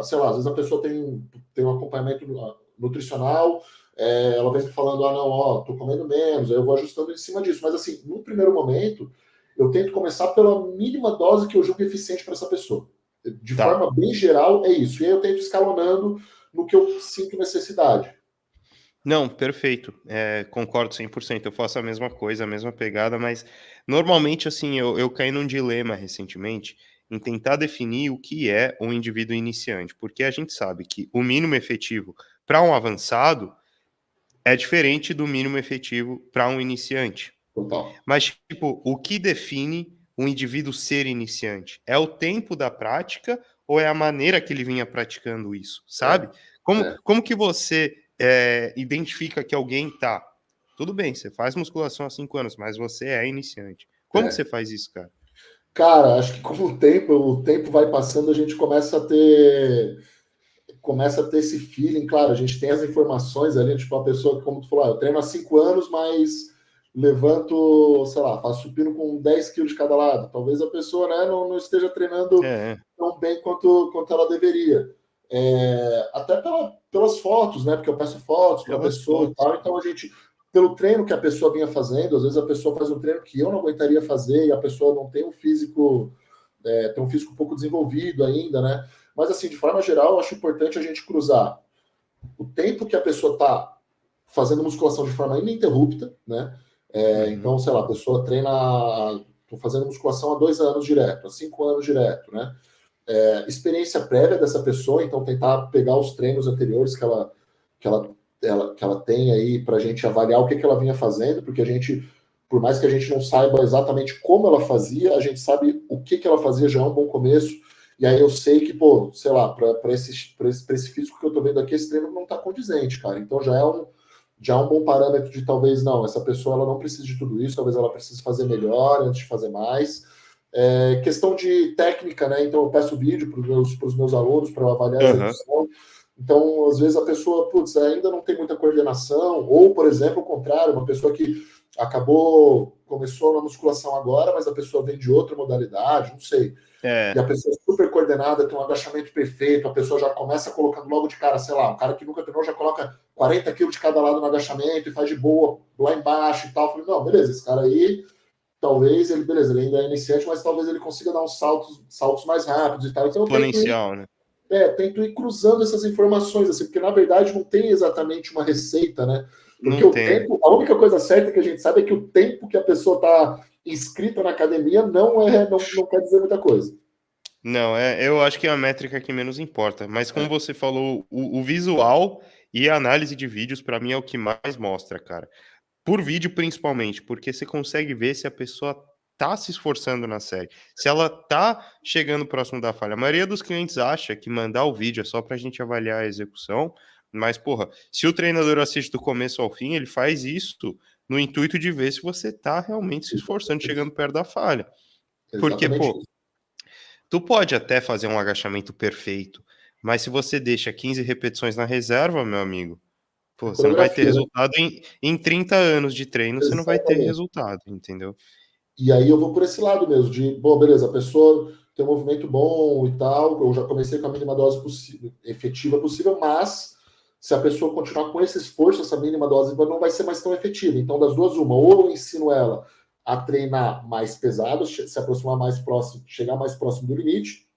sei lá, às vezes a pessoa tem um acompanhamento nutricional, ela vem falando, não, ó, tô comendo menos, aí eu vou ajustando em cima disso. Mas assim, no primeiro momento, eu tento começar pela mínima dose que eu julgo eficiente para essa pessoa. De Tá. forma bem geral, é isso. E aí eu tento escalonando no que eu sinto necessidade. Não, perfeito. Concordo 100%. Eu faço a mesma coisa, a mesma pegada, mas normalmente, assim, eu caí num dilema recentemente em tentar definir o que é um indivíduo iniciante, porque a gente sabe que o mínimo efetivo para um avançado é diferente do mínimo efetivo para um iniciante. Total. Mas, tipo, o que define um indivíduo ser iniciante? É o tempo da prática ou é a maneira que ele vinha praticando isso, É, sabe? Como, é, como que você identifica que alguém tá? Tudo bem, você faz musculação há 5 anos, mas você é iniciante. Como que é. você faz isso, cara? Cara, acho que com o tempo vai passando, a gente começa a ter esse feeling, claro, a gente tem as informações ali, tipo, a pessoa que, como tu falou, eu treino há 5 anos, mas levanto, sei lá, faço supino com 10 quilos de cada lado. Talvez a pessoa, né, não esteja treinando É, tão bem quanto ela deveria. Até pelas fotos, né, porque eu peço fotos para a pelas pessoa e fotos. tal, então a gente, pelo treino que a pessoa vinha fazendo, às vezes a pessoa faz um treino que eu não aguentaria fazer e a pessoa não tem um físico, tem um físico pouco desenvolvido ainda, né? Mas, assim, de forma geral, eu acho importante a gente cruzar o tempo que a pessoa está fazendo musculação de forma ininterrupta, né? Uhum. Então, sei lá, a pessoa treina, estou fazendo musculação há 2 anos direto, há 5 anos direto, né? Experiência prévia dessa pessoa, então tentar pegar os treinos anteriores que ela tem aí para a gente avaliar o que ela vinha fazendo, porque a gente, por mais que a gente não saiba exatamente como ela fazia, a gente sabe o que ela fazia já é um bom começo. E aí eu sei que, pô, sei lá, para esse físico que eu tô vendo aqui, esse treino não tá condizente, cara. Então já é um bom parâmetro de talvez não, essa pessoa ela não precisa de tudo isso, talvez ela precise fazer melhor antes de fazer mais. Questão de técnica, né? Então eu peço vídeo para os meus alunos para avaliar a Aham. execução. Então, às vezes a pessoa, putz, ainda não tem muita coordenação, ou, por exemplo, o contrário, uma pessoa que começou na musculação agora, mas a pessoa vem de outra modalidade, não sei. E É, a pessoa é super coordenada, tem um agachamento perfeito, a pessoa já começa colocando logo de cara, sei lá, um cara que nunca treinou já coloca 40 quilos de cada lado no agachamento e faz de boa lá embaixo e tal. Eu falei, não, beleza, esse cara aí, talvez ele, beleza, ele ainda é iniciante, mas talvez ele consiga dar uns saltos mais rápidos e tal. Então eu exponencial, né? tento ir cruzando essas informações, assim, porque na verdade não tem exatamente uma receita, né? Porque Não o tem. tempo, a única coisa certa que a gente sabe é que o tempo que a pessoa está inscrita na academia não quer dizer muita coisa. Não, eu acho que é a métrica que menos importa. Mas como É, você falou, o visual e a análise de vídeos, para mim, é o que mais mostra, cara. Por vídeo, principalmente, porque você consegue ver se a pessoa tá se esforçando na série, se ela tá chegando próximo da falha. A maioria dos clientes acha que mandar o vídeo é só pra gente avaliar a execução, mas, porra, se o treinador assiste do começo ao fim, ele faz isso no intuito de ver se você tá realmente se esforçando, chegando perto da falha. Porque, exatamente pô, isso. tu pode até fazer um agachamento perfeito, mas se você deixa 15 repetições na reserva, meu amigo, É pô, você não vai ter coreografia, né? resultado em 30 anos de treino, você não vai ter Exatamente. resultado, entendeu? E aí eu vou por esse lado mesmo, de, bom, beleza, a pessoa tem um movimento bom e tal, eu já comecei com a mínima dose possível, efetiva possível, mas se a pessoa continuar com esse esforço, essa mínima dose não vai ser mais tão efetiva. Então, das duas, uma, ou eu ensino ela a treinar mais pesado, se aproximar mais próximo, chegar mais próximo do limite,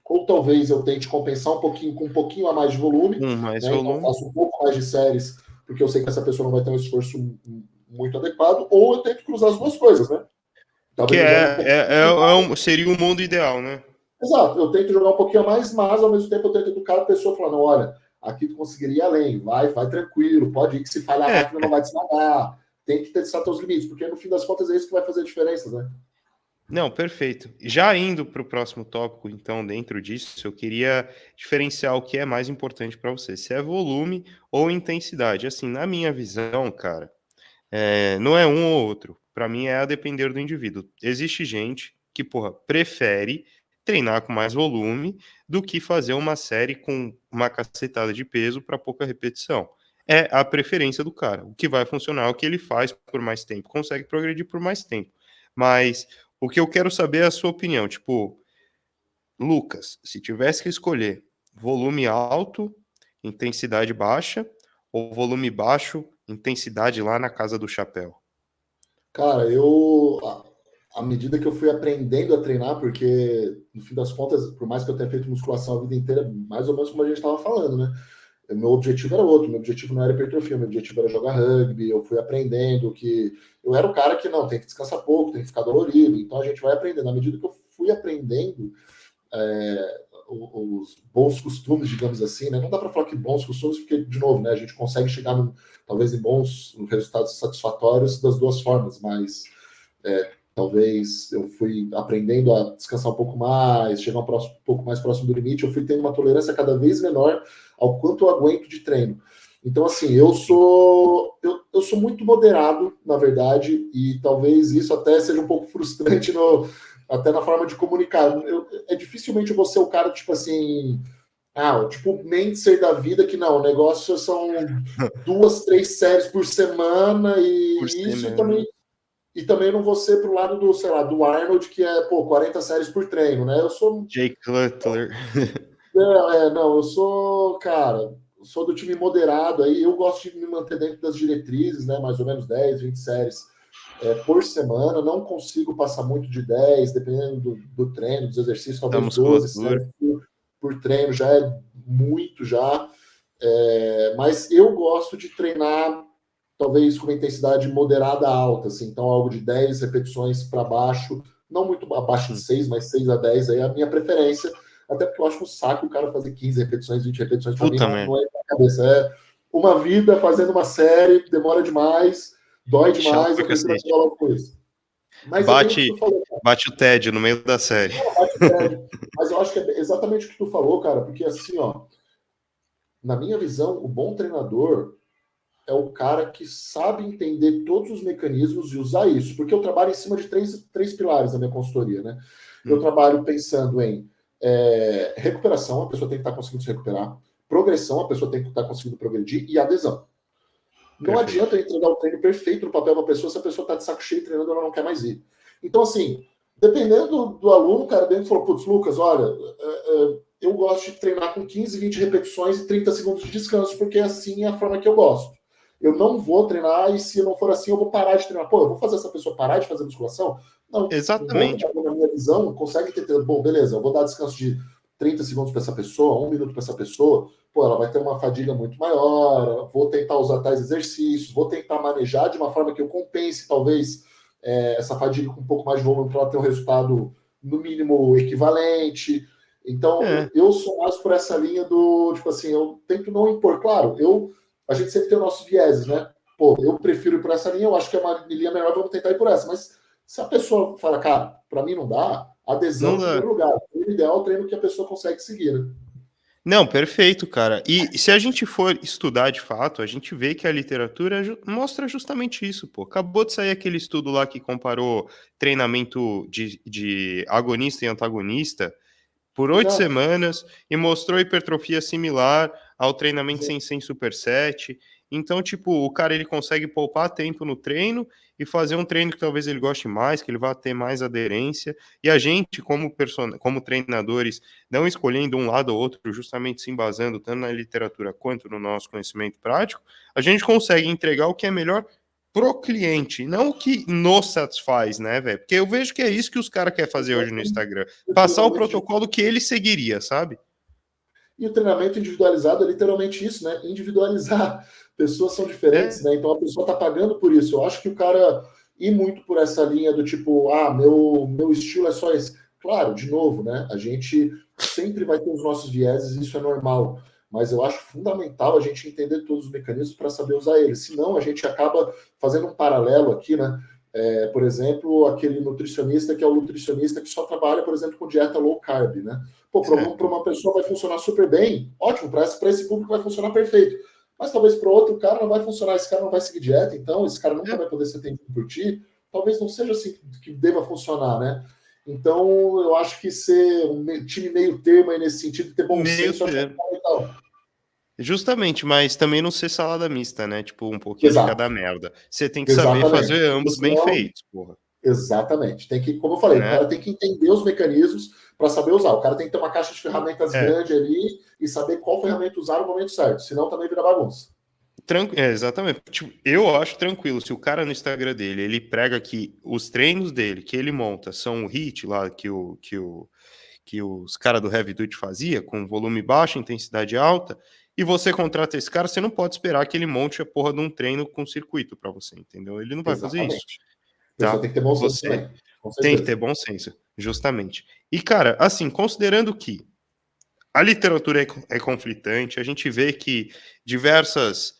ou talvez eu tente compensar um pouquinho com um pouquinho a mais de volume, Mais né? Então, eu volume. faço um pouco mais de séries, porque eu sei que essa pessoa não vai ter um esforço muito adequado, ou eu tento cruzar as duas coisas, né? Que Talvez eu jogue um pouquinho. seria o mundo ideal, né? Exato, eu tento jogar um pouquinho a mais, mas ao mesmo tempo eu tento educar a pessoa falando: olha, aqui tu conseguiria ir além, vai tranquilo, pode ir que se falhar a É, máquina não vai desmagar, tem que testar teus limites, porque no fim das contas é isso que vai fazer a diferença, né? não, perfeito. Já indo para o próximo tópico, então, dentro disso, eu queria diferenciar o que é mais importante para você, se é volume ou intensidade. Assim, na minha visão, cara, não é um ou outro. Para mim é a depender do indivíduo. Existe gente que, porra, prefere treinar com mais volume do que fazer uma série com uma cacetada de peso para pouca repetição. É a preferência do cara. O que vai funcionar é o que ele faz por mais tempo, consegue progredir por mais tempo. Mas o que eu quero saber é a sua opinião. Tipo, Lucas, se tivesse que escolher volume alto, intensidade baixa, ou volume baixo, intensidade lá na casa do chapéu? Cara, à medida que eu fui aprendendo a treinar, porque no fim das contas, por mais que eu tenha feito musculação a vida inteira, mais ou menos como a gente estava falando, né? Meu objetivo era outro, meu objetivo não era hipertrofia, meu objetivo era jogar rugby. Eu fui aprendendo que eu era o cara que não, tem que descansar pouco, tem que ficar dolorido. Então a gente vai aprendendo. À medida que eu fui aprendendo os bons costumes, digamos assim, né? Não dá para falar que bons costumes, porque, de novo, né, a gente consegue chegar talvez em bons resultados satisfatórios das duas formas, mas talvez eu fui aprendendo a descansar um pouco mais, chegar um pouco mais próximo do limite, eu fui tendo uma tolerância cada vez menor ao quanto eu aguento de treino. Então, assim, eu sou muito moderado, na verdade, e talvez isso até seja um pouco frustrante até na forma de comunicar. É dificilmente você o cara, tipo assim, tipo Mentzer da vida, que não, o negócio são 2, 3 séries por semana, Por e ser isso mesmo. também não vou ser pro lado do, sei lá, do Arnold, que é, 40 séries por treino, né? Eu sou. Jay Cutler. Não, eu sou, cara, sou do time moderado aí, eu gosto de me manter dentro das diretrizes, né? Mais ou menos 10, 20 séries por semana, não consigo passar muito de 10, dependendo do treino, dos exercícios, Da talvez 12 musculatura. séries por treino, já é muito já. Mas eu gosto de treinar talvez com uma intensidade moderada alta, assim, então algo de 10 repetições para baixo, não muito abaixo de 6, mas 6 a 10 aí é a minha preferência, até porque eu acho um saco o cara fazer 15 repetições, 20 repetições, para mim Puta não merda. é na cabeça, é uma vida fazendo uma série, demora demais, dói Chato demais, pra eu prefiro cacete. acabar logo com isso. Mas é bem o que Bate, tu falou, bate o tédio no meio da série. mas eu acho que é exatamente o que tu falou, cara, porque assim, ó, na minha visão, o bom treinador é o cara que sabe entender todos os mecanismos e usar isso, porque eu trabalho em cima de três pilares da minha consultoria, né? Eu trabalho pensando em recuperação, a pessoa tem que estar conseguindo se recuperar, progressão, a pessoa tem que estar conseguindo progredir, e adesão. Não Perfeito. adianta eu entregar o treino perfeito no papel para a pessoa se a pessoa está de saco cheio treinando e ela não quer mais ir. Então, assim, dependendo do aluno, o cara dentro falou, putz, Lucas, olha, eu gosto de treinar com 15, 20 repetições e 30 segundos de descanso, porque assim é a forma que eu gosto. Eu não vou treinar e se não for assim, eu vou parar de treinar. Pô, eu vou fazer essa pessoa parar de fazer musculação? Não. Um bom Exatamente. treinador, na minha visão, consegue ter, bom, beleza, eu vou dar descanso de 30 segundos para essa pessoa, 1 minuto para essa pessoa, pô, ela vai ter uma fadiga muito maior, vou tentar usar tais exercícios, vou tentar manejar de uma forma que eu compense, talvez, essa fadiga com um pouco mais de volume para ela ter um resultado, no mínimo, equivalente. Então, É. eu sou mais por essa linha do, tipo assim, eu tento não impor. Claro, a gente sempre tem os nossos vieses, né? Pô, eu prefiro ir por essa linha, eu acho que é uma linha melhor, vamos tentar ir por essa. Mas se a pessoa fala, cara, para mim não dá, adesão Não em dá. primeiro lugar. O ideal é o treino que a pessoa consegue seguir, né? Não, perfeito, cara. E se a gente for estudar de fato, a gente vê que a literatura mostra justamente isso, pô. Acabou de sair aquele estudo lá que comparou treinamento de agonista e antagonista por 8 Exato. semanas e mostrou hipertrofia similar ao treinamento Exato. sem superset. Então, tipo, o cara ele consegue poupar tempo no treino e fazer um treino que talvez ele goste mais, que ele vá ter mais aderência. E a gente, como treinadores, não escolhendo um lado ou outro, justamente se embasando tanto na literatura quanto no nosso conhecimento prático, a gente consegue entregar o que é melhor pro cliente, não o que nos satisfaz, né, velho? Porque eu vejo que é isso que os caras querem fazer hoje no Instagram. O Passar o treinamento, protocolo que ele seguiria, sabe? e o treinamento individualizado é literalmente isso, né? Individualizar. Pessoas são É, diferentes, né? Então a pessoa está pagando por isso. Eu acho que o cara ir muito por essa linha do tipo, meu estilo é só esse. Claro, de novo, né? A gente sempre vai ter os nossos vieses, isso é normal. Mas eu acho fundamental a gente entender todos os mecanismos para saber usar eles. Senão a gente acaba fazendo um paralelo aqui, né? Por exemplo, aquele nutricionista que é o nutricionista que só trabalha, por exemplo, com dieta low carb, né? Pô, para uma pessoa vai funcionar super bem, ótimo, para esse público vai funcionar perfeito. Mas talvez para outro cara não vai funcionar, esse cara não vai seguir dieta, então esse cara nunca é, vai poder ser atendido por ti. Talvez não seja assim que deva funcionar, né? Então, eu acho que ser um time meio termo aí nesse sentido, ter bom meio senso, eu acho que é termo. fundamental. Justamente, mas também não ser salada mista, né? Tipo, um pouquinho de Exato, cada merda. Você tem que saber exatamente. fazer Porque ambos bem senão, feitos, porra. exatamente. Tem que, como eu falei, o Né? cara tem que entender os mecanismos para saber usar. O cara tem que ter uma caixa de ferramentas grande ali e saber qual ferramenta usar no momento certo, senão também vira bagunça. Exatamente. Tipo, eu acho tranquilo. Se o cara no Instagram dele, ele prega que os treinos dele, que ele monta, são o HIIT lá que os caras do Heavy Duty fazia, com volume baixo, intensidade alta, e você contrata esse cara, você não pode esperar que ele monte a porra de um treino com circuito para você, entendeu? Ele não vai fazer isso, Exatamente. A pessoa tá? tem que ter bom senso Você também, com tem que ter certeza. bom senso, justamente. E, cara, assim, considerando que a literatura é conflitante, a gente vê que diversas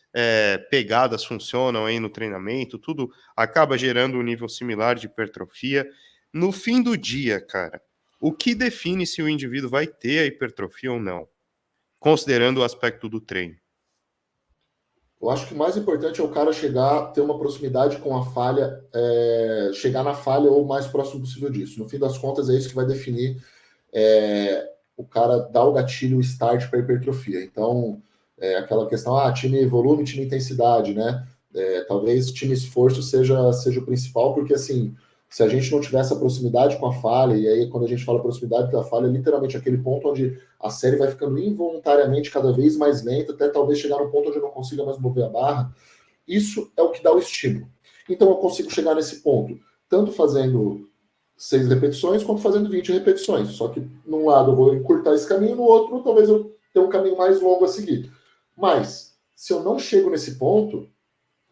pegadas funcionam aí no treinamento, tudo acaba gerando um nível similar de hipertrofia. No fim do dia, cara, o que define se o indivíduo vai ter a hipertrofia ou não, considerando o aspecto do treino? Eu acho que o mais importante é o cara chegar, ter uma proximidade com a falha, chegar na falha ou o mais próximo possível disso. No fim das contas, é isso que vai definir o cara dar o gatilho, o start para hipertrofia. Então, aquela questão, time volume, time intensidade, né? Talvez time esforço seja o principal, porque assim, se a gente não tiver essa proximidade com a falha, e aí quando a gente fala proximidade com a falha, é literalmente aquele ponto onde a série vai ficando involuntariamente cada vez mais lenta, até talvez chegar no ponto onde eu não consiga mais mover a barra. Isso é o que dá o estímulo. Então eu consigo chegar nesse ponto, tanto fazendo 6 repetições, quanto fazendo 20 repetições. Só que num lado eu vou encurtar esse caminho, no outro talvez eu tenha um caminho mais longo a seguir. Mas, se eu não chego nesse ponto,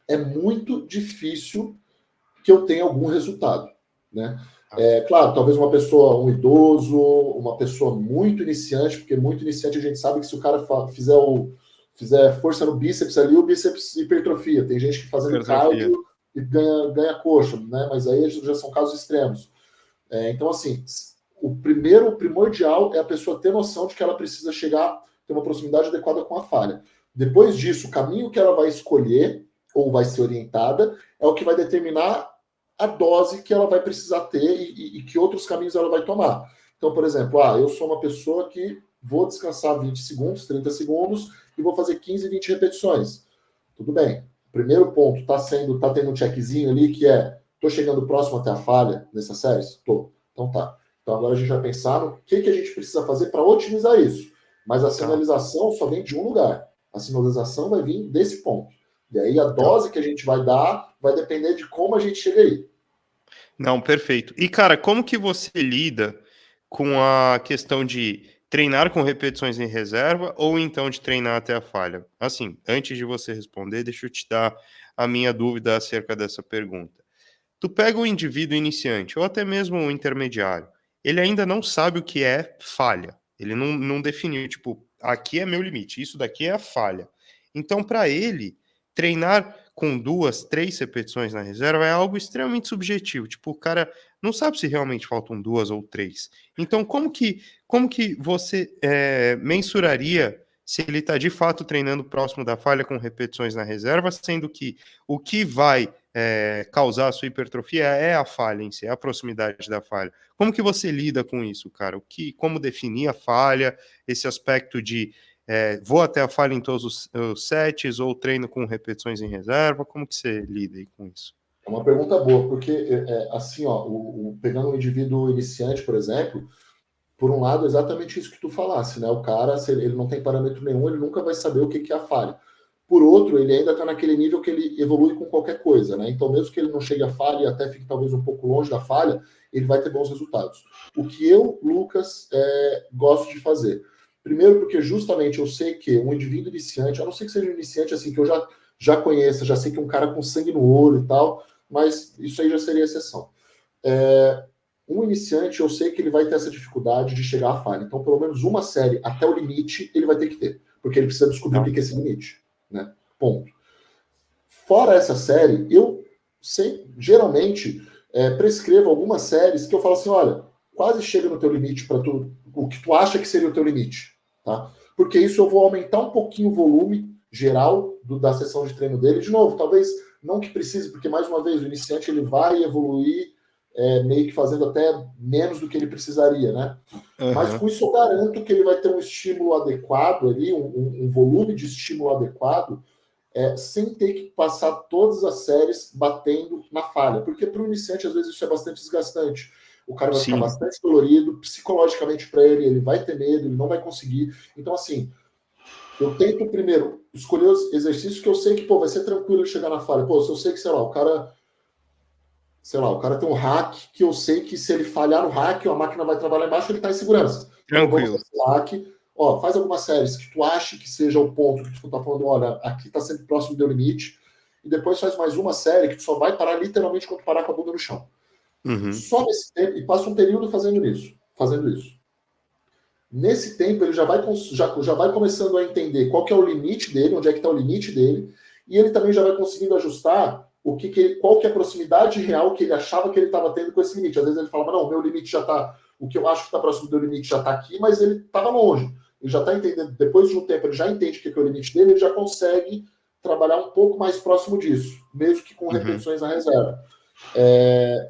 é muito difícil que eu tenha algum resultado, né? Claro, talvez uma pessoa, um idoso, uma pessoa muito iniciante, porque muito iniciante a gente sabe que se o cara fizer força no bíceps ali, o bíceps hipertrofia. Tem gente que fazendo Hipertrofia. cardio e ganha coxa, né? Mas aí já são casos extremos. Então, assim, o primordial é a pessoa ter noção de que ela precisa chegar, ter uma proximidade adequada com a falha. Depois disso, o caminho que ela vai escolher, ou vai ser orientada, é o que vai determinar a dose que ela vai precisar ter e que outros caminhos ela vai tomar. Então, por exemplo, eu sou uma pessoa que vou descansar 20 segundos, 30 segundos e vou fazer 15, 20 repetições. Tudo bem. O primeiro ponto tá tendo um checkzinho ali que tô chegando próximo até a falha nessas séries? Tô. Então tá. Então agora a gente vai pensar no que a gente precisa fazer para otimizar isso. Mas a sinalização só vem de um lugar. A sinalização vai vir desse ponto. E aí a dose que a gente vai dar vai depender de como a gente chega aí. Não, perfeito. E, cara, como que você lida com a questão de treinar com repetições em reserva ou então de treinar até a falha? Assim, antes de você responder, deixa eu te dar a minha dúvida acerca dessa pergunta. Tu pega o indivíduo iniciante ou até mesmo o intermediário, ele ainda não sabe o que é falha. Ele não definiu, tipo, aqui é meu limite, isso daqui é a falha. Então, para ele, treinar com 2, 3 repetições na reserva é algo extremamente subjetivo. Tipo, o cara não sabe se realmente faltam 2 ou 3. Então, como que você mensuraria se ele está de fato treinando próximo da falha com repetições na reserva, sendo que o que vai causar a sua hipertrofia é a falha em si, é a proximidade da falha. Como que você lida com isso, cara? Como definir a falha, esse aspecto de vou até a falha em todos os sets ou treino com repetições em reserva? Como que você lida aí com isso? É uma pergunta boa, porque assim, pegando um indivíduo iniciante, por exemplo, por um lado, é exatamente isso que tu falasse, né? O cara, se ele não tem parâmetro nenhum, ele nunca vai saber o que é a falha. Por outro, ele ainda está naquele nível que ele evolui com qualquer coisa, né? Então, mesmo que ele não chegue à falha e até fique talvez um pouco longe da falha, ele vai ter bons resultados. O que eu, Lucas, gosto de fazer? Primeiro, porque justamente eu sei que um indivíduo iniciante, a não ser que seja um iniciante assim, que eu já conheça, já sei que é um cara com sangue no olho e tal, mas isso aí já seria exceção. Um iniciante, eu sei que ele vai ter essa dificuldade de chegar à falha. Então, pelo menos uma série até o limite, ele vai ter que ter. Porque ele precisa descobrir o que é esse limite. Né? Ponto. Fora essa série, eu geralmente prescrevo algumas séries que eu falo assim, olha, quase chega no teu limite para o que tu acha que seria o teu limite. Tá? Porque isso eu vou aumentar um pouquinho o volume geral da sessão de treino dele. De novo, talvez não que precise, porque mais uma vez, o iniciante ele vai evoluir meio que fazendo até menos do que ele precisaria, né? Uhum. Mas com isso eu garanto que ele vai ter um estímulo adequado ali, um volume de estímulo adequado, sem ter que passar todas as séries batendo na falha. Porque para o iniciante, às vezes, isso é bastante desgastante. o cara vai ficar Sim. bastante dolorido, psicologicamente para ele, ele vai ter medo, ele não vai conseguir. Então, assim, eu tento primeiro escolher os exercícios que eu sei que, pô, vai ser tranquilo chegar na falha. Pô, se eu sei que, sei lá, o cara tem um hack que eu sei que se ele falhar no hack, a máquina vai trabalhar embaixo, ele tá em segurança. Então eu vou Tranquilo. nesse hack, ó, faz algumas séries que tu ache que seja o ponto que tu tá falando, olha, aqui tá sempre próximo do limite, e depois faz mais uma série que tu só vai parar literalmente quando parar com a bunda no chão. Só nesse tempo, e passa um período fazendo isso. Nesse tempo, ele já vai começando a entender qual que é o limite dele, onde é que está o limite dele, e ele também já vai conseguindo ajustar qual que é a proximidade real que ele achava que ele estava tendo com esse limite. Às vezes ele falava, não, o meu limite já está, o que eu acho que está próximo do limite já está aqui, mas ele estava longe. Ele já está entendendo, depois de um tempo, ele já entende o que é o limite dele, ele já consegue trabalhar um pouco mais próximo disso, mesmo que com repetições na reserva.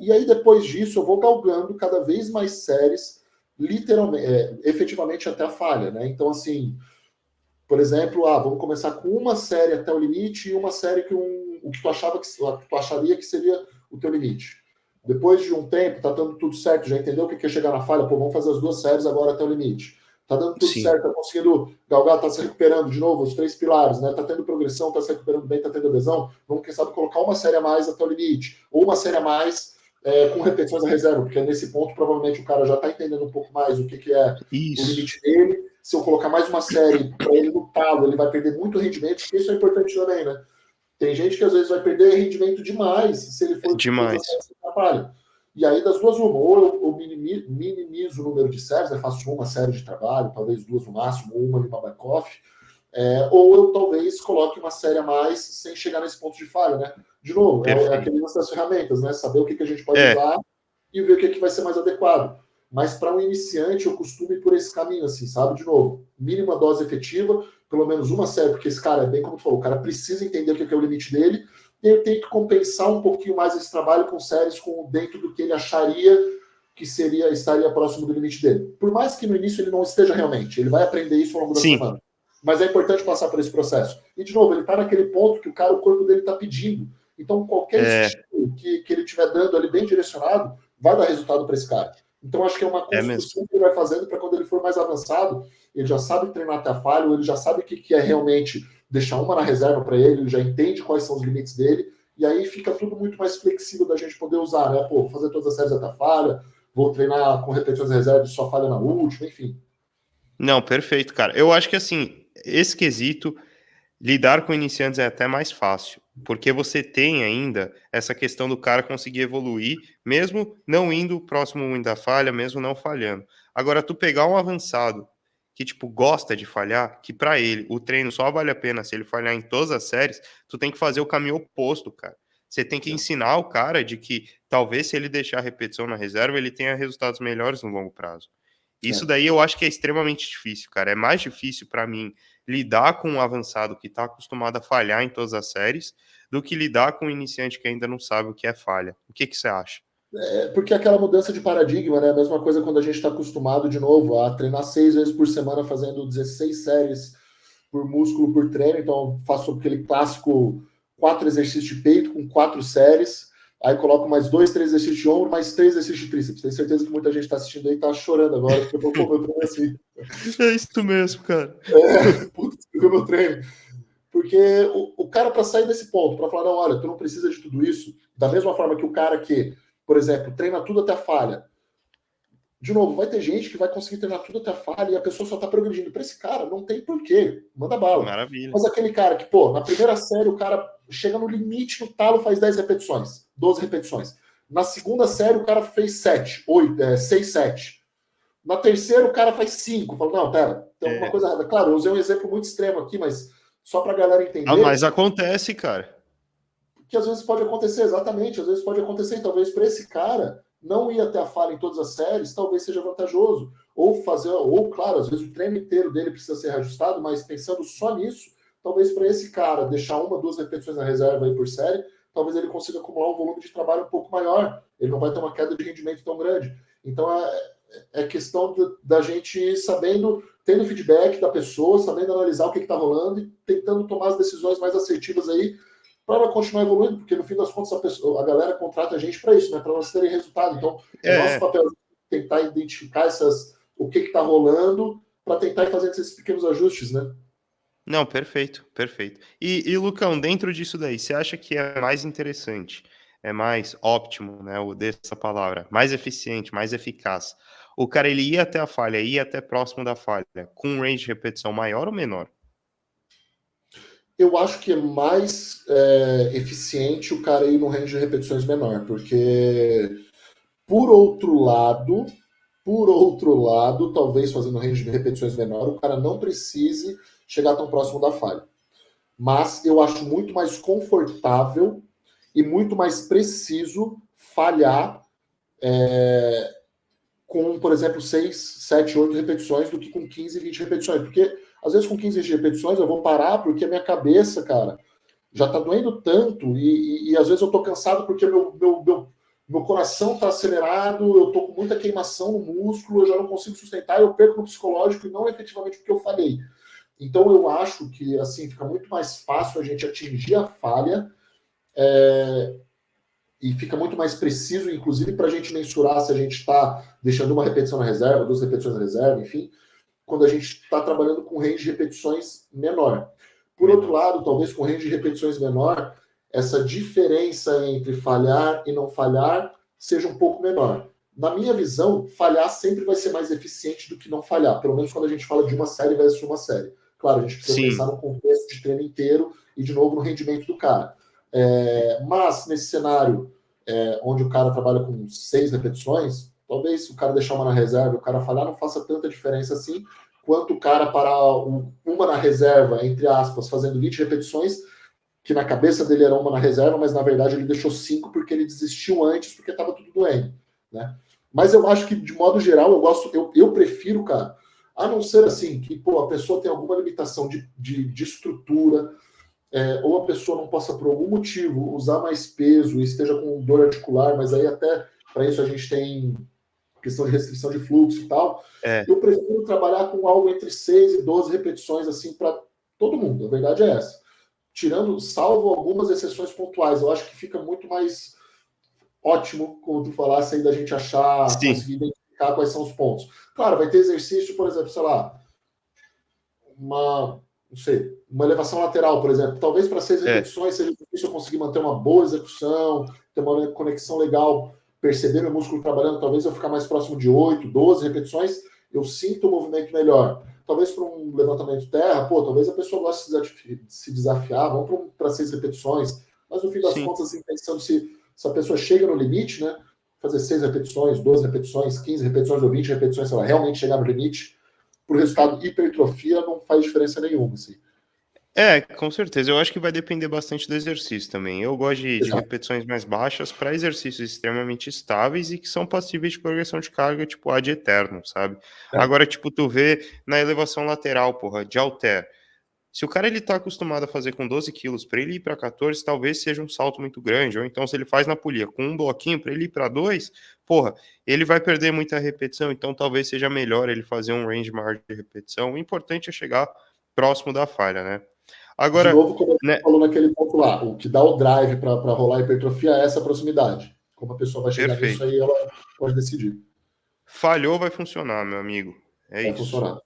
E aí, depois disso, eu vou galgando cada vez mais séries, literalmente, efetivamente até a falha, né? Então, assim, por exemplo, vamos começar com uma série até o limite e uma série o que tu acharia que seria o teu limite. Depois de um tempo, tá dando tudo certo, já entendeu o que é chegar na falha? Pô, vamos fazer as 2 séries agora até o limite. Tá dando tudo certo, tá conseguindo galgar, tá se recuperando de novo, os 3 pilares, né? Tá tendo progressão, tá se recuperando bem, tá tendo adesão. Vamos, quem sabe, colocar uma série a mais até o limite. Ou uma série a mais com repetições na reserva, porque nesse ponto, provavelmente, o cara já tá entendendo um pouco mais o que é o limite dele. Se eu colocar mais uma série para ele no talo, ele vai perder muito rendimento, porque isso é importante também, né? Tem gente que às vezes vai perder rendimento demais se ele for demais. trabalho. E aí, das duas, uma, ou eu minimizo o número de séries, né? Faço uma série de trabalho, talvez 2 no máximo, uma em uma back-off, ou eu talvez coloque uma série a mais sem chegar nesse ponto de falha, né? De novo, é aquele lance das ferramentas, né? Saber o que a gente pode usar e ver o que vai ser mais adequado. Mas para um iniciante, eu costumo ir por esse caminho, assim, sabe? De novo, mínima dose efetiva, pelo menos uma série, porque esse cara, bem como tu falou, o cara precisa entender o que é o limite dele, e eu tenho que compensar um pouquinho mais esse trabalho com séries dentro do que ele acharia que estaria próximo do limite dele. Por mais que no início ele não esteja realmente, ele vai aprender isso ao longo da semana. Mas é importante passar por esse processo. E, de novo, ele está naquele ponto que o corpo dele está pedindo. Então, qualquer estímulo que ele estiver dando ali bem direcionado, vai dar resultado para esse cara. Então, acho que é uma construção que ele vai fazendo para quando ele for mais avançado, ele já sabe treinar até a falha, ele já sabe o que é realmente deixar uma na reserva para ele já entende quais são os limites dele, e aí fica tudo muito mais flexível da gente poder usar, né? Pô, vou fazer todas as séries até a falha, vou treinar com repetições de reserva e só falha na última, enfim. Não, perfeito, cara. Eu acho que, assim, esse quesito, lidar com iniciantes é até mais fácil, porque você tem ainda essa questão do cara conseguir evoluir, mesmo não indo próximo da falha, mesmo não falhando. Agora, tu pegar um avançado que, tipo, gosta de falhar, que pra ele o treino só vale a pena se ele falhar em todas as séries, tu tem que fazer o caminho oposto, cara. Você tem que ensinar o cara de que talvez se ele deixar a repetição na reserva, ele tenha resultados melhores no longo prazo. Isso daí eu acho que é extremamente difícil, cara. É mais difícil pra mim lidar com um avançado que tá acostumado a falhar em todas as séries do que lidar com um iniciante que ainda não sabe o que é falha. O que você acha? Porque aquela mudança de paradigma, né? A mesma coisa quando a gente está acostumado, de novo, a treinar 6 vezes por semana, fazendo 16 séries por músculo por treino. Então, faço aquele clássico 4 exercícios de peito com 4 séries. Aí coloco mais 2, 3 exercícios de ombro, mais 3 exercícios de tríceps. Tenho certeza que muita gente está assistindo aí e está chorando agora, porque eu meu treino é assim. É isso mesmo, cara. Putz, meu treino. Porque o cara, para sair desse ponto, para falar, não, olha, tu não precisa de tudo isso, da mesma forma que o cara que, por exemplo, treina tudo até a falha. De novo, vai ter gente que vai conseguir treinar tudo até a falha e a pessoa só está progredindo. Para esse cara, não tem porquê. Manda bala. Maravilha. Mas aquele cara que, pô, na primeira série o cara chega no limite, no talo, faz 10 repetições, 12 repetições. Na segunda série o cara fez 7, 8, 6, 7. Na terceira o cara faz 5. Fala, não, pera, tem alguma coisa errada. Claro, eu usei um exemplo muito extremo aqui, mas só para a galera entender. Mas acontece, cara. Que às vezes pode acontecer, exatamente. Às vezes pode acontecer, e talvez para esse cara não ir até a falha em todas as séries, talvez seja vantajoso. Ou claro, às vezes o treino inteiro dele precisa ser reajustado, mas pensando só nisso, talvez para esse cara deixar 1, 2 repetições na reserva aí por série, talvez ele consiga acumular um volume de trabalho um pouco maior. Ele não vai ter uma queda de rendimento tão grande. Então é questão da gente ir sabendo, tendo feedback da pessoa, sabendo analisar o que está rolando e tentando tomar as decisões mais assertivas aí para ela continuar evoluindo, porque no fim das contas a galera contrata a gente para isso, né? Para elas terem resultado. Então, é nosso papel tentar identificar o que está rolando para tentar ir fazendo esses pequenos ajustes, né? Não, perfeito, perfeito. E Lucão, dentro disso daí, você acha que é mais interessante, é mais óptimo, né, o dessa palavra, mais eficiente, mais eficaz, o cara ele ir até a falha, ir até próximo da falha, com um range de repetição maior ou menor? Eu acho que é mais eficiente o cara ir no range de repetições menor, porque, por outro lado, talvez fazendo range de repetições menor, o cara não precise chegar tão próximo da falha. Mas eu acho muito mais confortável e muito mais preciso falhar com, por exemplo, 6, 7, 8 repetições do que com 15, 20 repetições. Porque, às vezes, com 15, 20 repetições, eu vou parar porque a minha cabeça, cara, já tá doendo tanto e às vezes eu tô cansado porque meu coração tá acelerado, eu tô com muita queimação no músculo, eu já não consigo sustentar, eu perco no psicológico e não efetivamente porque eu falhei. Então, eu acho que, assim, fica muito mais fácil a gente atingir a falha e fica muito mais preciso, inclusive, para a gente mensurar se a gente está deixando uma repetição na reserva, 2 repetições na reserva, enfim, quando a gente está trabalhando com range de repetições menor. Por outro lado, talvez com range de repetições menor, essa diferença entre falhar e não falhar seja um pouco menor. Na minha visão, falhar sempre vai ser mais eficiente do que não falhar, pelo menos quando a gente fala de uma série versus uma série. Claro, a gente precisa Sim. pensar no contexto de treino inteiro e, de novo, no rendimento do cara. Mas, nesse cenário onde o cara trabalha com 6 repetições, talvez se o cara deixar uma na reserva e o cara falhar, não faça tanta diferença assim, quanto o cara parar uma na reserva, entre aspas, fazendo 20 repetições, que na cabeça dele era uma na reserva, mas na verdade ele deixou 5 porque ele desistiu antes, porque estava tudo doendo, né? Mas eu acho que, de modo geral, eu prefiro, cara, a não ser assim, que pô, a pessoa tem alguma limitação de estrutura, ou a pessoa não possa, por algum motivo, usar mais peso e esteja com dor articular, mas aí até para isso a gente tem questão de restrição de fluxo e tal. Eu prefiro trabalhar com algo entre 6 e 12 repetições, assim, para todo mundo. A verdade é essa. Salvo algumas exceções pontuais, eu acho que fica muito mais ótimo, como tu falasse aí, da gente achar, Sim. conseguir identificar quais são os pontos. Claro, vai ter exercício, por exemplo, sei lá, uma elevação lateral, por exemplo. Talvez para 6 repetições seja difícil eu conseguir manter uma boa execução, ter uma conexão legal, perceber meu músculo trabalhando. Talvez eu ficar mais próximo de 8, 12 repetições, eu sinto o movimento melhor. Talvez para um levantamento terra, talvez a pessoa goste de se desafiar, vamos para 6 repetições. Mas no fim das contas, assim, pensando se a pessoa chega no limite, né? Fazer 6 repetições, 12 repetições, 15 repetições ou 20 repetições, se ela realmente chegar no limite, para o resultado hipertrofia não faz diferença nenhuma, assim. Com certeza. Eu acho que vai depender bastante do exercício também. Eu gosto de repetições mais baixas para exercícios extremamente estáveis e que são passíveis de progressão de carga, tipo, ad eterno, sabe? Agora, tipo, tu vê na elevação lateral, porra, de halter. Se o cara ele tá acostumado a fazer com 12 quilos, para ele ir para 14, talvez seja um salto muito grande. Ou então, se ele faz na polia com um bloquinho, para ele ir para 2, porra, ele vai perder muita repetição. Então, talvez seja melhor ele fazer um range maior de repetição. O importante é chegar próximo da falha, né? De Agora, novo, como a gente né? falou naquele ponto lá, o que dá o drive para rolar a hipertrofia é essa proximidade. Como a pessoa vai chegar nisso Perfeito. aí, ela pode decidir. Falhou, vai funcionar, meu amigo. É Vai isso. funcionar.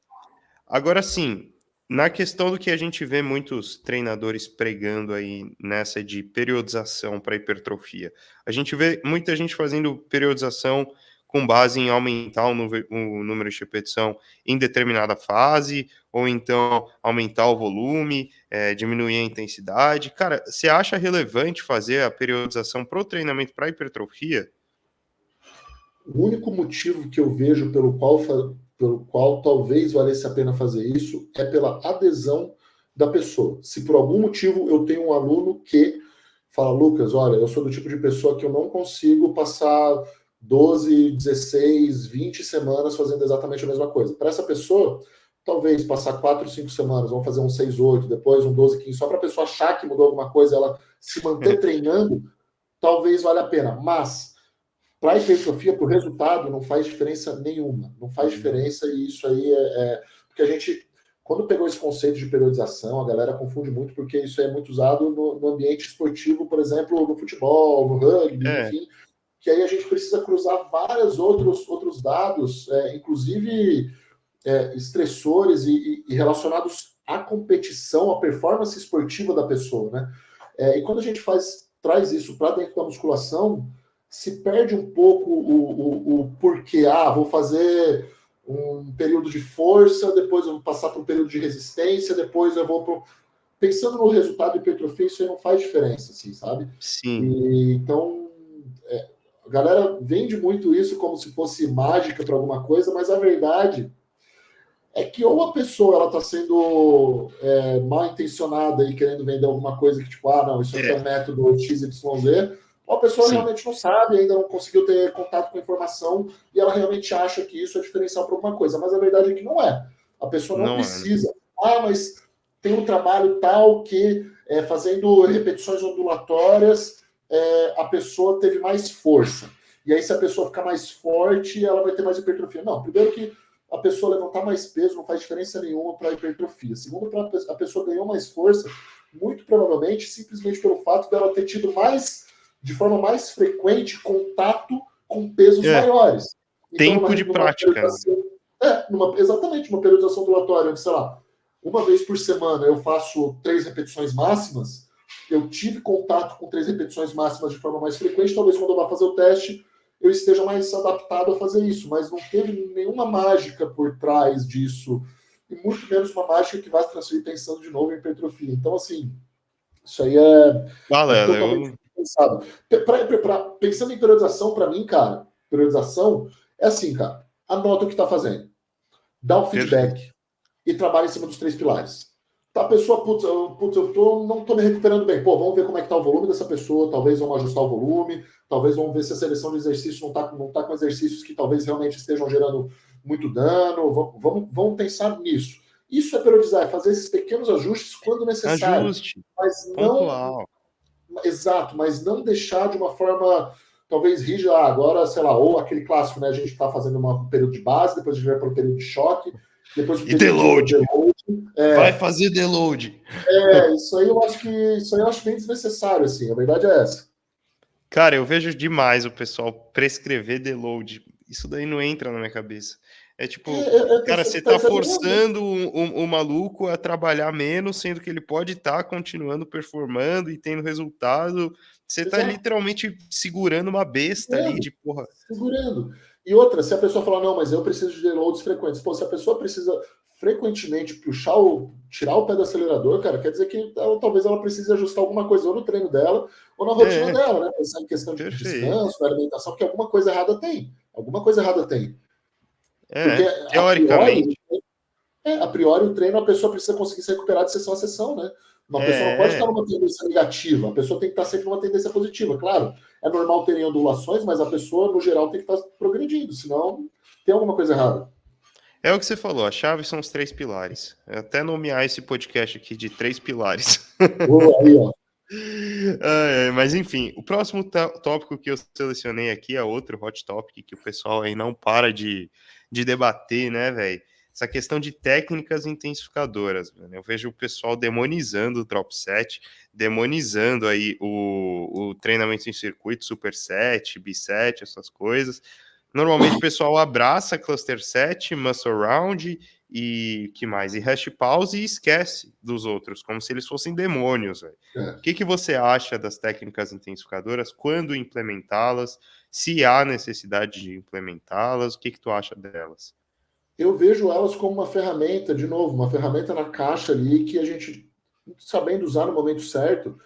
Agora sim, na questão do que a gente vê muitos treinadores pregando aí nessa de periodização para hipertrofia, a gente vê muita gente fazendo periodização com base em aumentar o número de repetição em determinada fase, ou então aumentar o volume, diminuir a intensidade. Cara, você acha relevante fazer a periodização para o treinamento para hipertrofia? O único motivo que eu vejo pelo qual talvez valesse a pena fazer isso é pela adesão da pessoa. Se por algum motivo eu tenho um aluno que fala, Lucas, olha, eu sou do tipo de pessoa que eu não consigo passar 12, 16, 20 semanas fazendo exatamente a mesma coisa. Para essa pessoa, talvez passar 4, 5 semanas, vamos fazer um 6, 8, depois um 12, 15, só para a pessoa achar que mudou alguma coisa, ela se manter treinando, talvez valha a pena. Mas para a hipertrofia, para o resultado, não faz diferença nenhuma. Não faz diferença e isso aí porque a gente Quando pegou esse conceito de periodização, a galera confunde muito, porque isso é muito usado no ambiente esportivo, por exemplo, no futebol, no rugby, enfim, que aí a gente precisa cruzar vários outros dados, inclusive estressores e relacionados à competição, à performance esportiva da pessoa, né? E quando a gente traz isso para dentro da musculação, se perde um pouco o porquê. Vou fazer um período de força, depois eu vou passar para um período de resistência, depois eu vou para... Pensando no resultado de hipertrofia, isso aí não faz diferença, assim, sabe? Sim. Então, a galera vende muito isso como se fosse mágica para alguma coisa, mas a verdade é que ou a pessoa ela está sendo mal intencionada e querendo vender alguma coisa que, tipo, não, isso aqui é um método XYZ, ou a pessoa realmente não sabe, ainda não conseguiu ter contato com a informação e ela realmente acha que isso é diferencial para alguma coisa, mas a verdade é que não é. A pessoa não precisa. Mas tem um trabalho tal que, fazendo repetições ondulatórias, a pessoa teve mais força. E aí, se a pessoa ficar mais forte, ela vai ter mais hipertrofia. Não, primeiro que a pessoa levantar mais peso não faz diferença nenhuma para a hipertrofia. Segundo, a pessoa ganhou mais força, muito provavelmente, simplesmente pelo fato dela ter tido de forma mais frequente, contato com pesos maiores. Então, tempo de prática. Exatamente, uma periodização ondulatória, onde, sei lá, uma vez por semana eu faço 3 repetições máximas, eu tive contato com 3 repetições máximas de forma mais frequente, talvez quando eu vá fazer o teste, eu esteja mais adaptado a fazer isso, mas não teve nenhuma mágica por trás disso, e muito menos uma mágica que vai se transferir pensando de novo em hipertrofia. Então, assim, isso aí é totalmente pensado. Pensando em periodização, para mim, cara, periodização é assim, cara, anota o que está fazendo, dá um feedback e trabalha em cima dos 3 pilares. A pessoa, não estou me recuperando bem. Vamos ver como é que está o volume dessa pessoa, talvez vamos ajustar o volume, talvez vamos ver se a seleção de exercícios não tá com exercícios que talvez realmente estejam gerando muito dano. Vamos pensar nisso. Isso é periodizar, é fazer esses pequenos ajustes quando necessário. Ajuste. Mas pontual. Exato, mas não deixar de uma forma talvez rígida. Agora, sei lá, ou aquele clássico, né? A gente está fazendo um período de base, depois a gente vai para o período de choque, depois o período de deload. Vai fazer deload. Isso aí eu acho bem desnecessário, assim, a verdade é essa. Cara, eu vejo demais o pessoal prescrever deload. Isso daí não entra na minha cabeça. É tipo, cara, você tá forçando o maluco a trabalhar menos, sendo que ele pode estar continuando performando e tendo resultado. Você tá literalmente segurando uma besta ali de porra. Segurando. E outra, se a pessoa falar, não, mas eu preciso de deloads frequentes. Se a pessoa precisa frequentemente tirar o pé do acelerador, cara, quer dizer que talvez ela precise ajustar alguma coisa ou no treino dela ou na rotina dela, né? Pensar em questão de descanso, de alimentação, porque alguma coisa errada tem. Alguma coisa errada tem. Porque, teoricamente. A priori, o treino, a pessoa precisa conseguir se recuperar de sessão a sessão, né? Uma pessoa não pode estar numa tendência negativa, a pessoa tem que estar sempre numa tendência positiva. Claro, é normal terem ondulações, mas a pessoa, no geral, tem que estar progredindo, senão tem alguma coisa errada. É o que você falou, a chave são os 3 pilares. Eu até nomear esse podcast aqui de 3 pilares. Aí, ó. Mas enfim, o próximo tópico que eu selecionei aqui é outro hot topic que o pessoal aí não para de debater, né, velho? Essa questão de técnicas intensificadoras, mano. Eu vejo o pessoal demonizando o drop set, demonizando aí o treinamento em circuito, superset, biset, essas coisas. Normalmente o pessoal abraça cluster set, muscle round e que mais? E hash pause e esquece dos outros, como se eles fossem demônios, velho. O que você acha das técnicas intensificadoras? Quando implementá-las? Se há necessidade de implementá-las? O que tu acha delas? Eu vejo elas como uma ferramenta, de novo, uma ferramenta na caixa ali que a gente, sabendo usar no momento certo,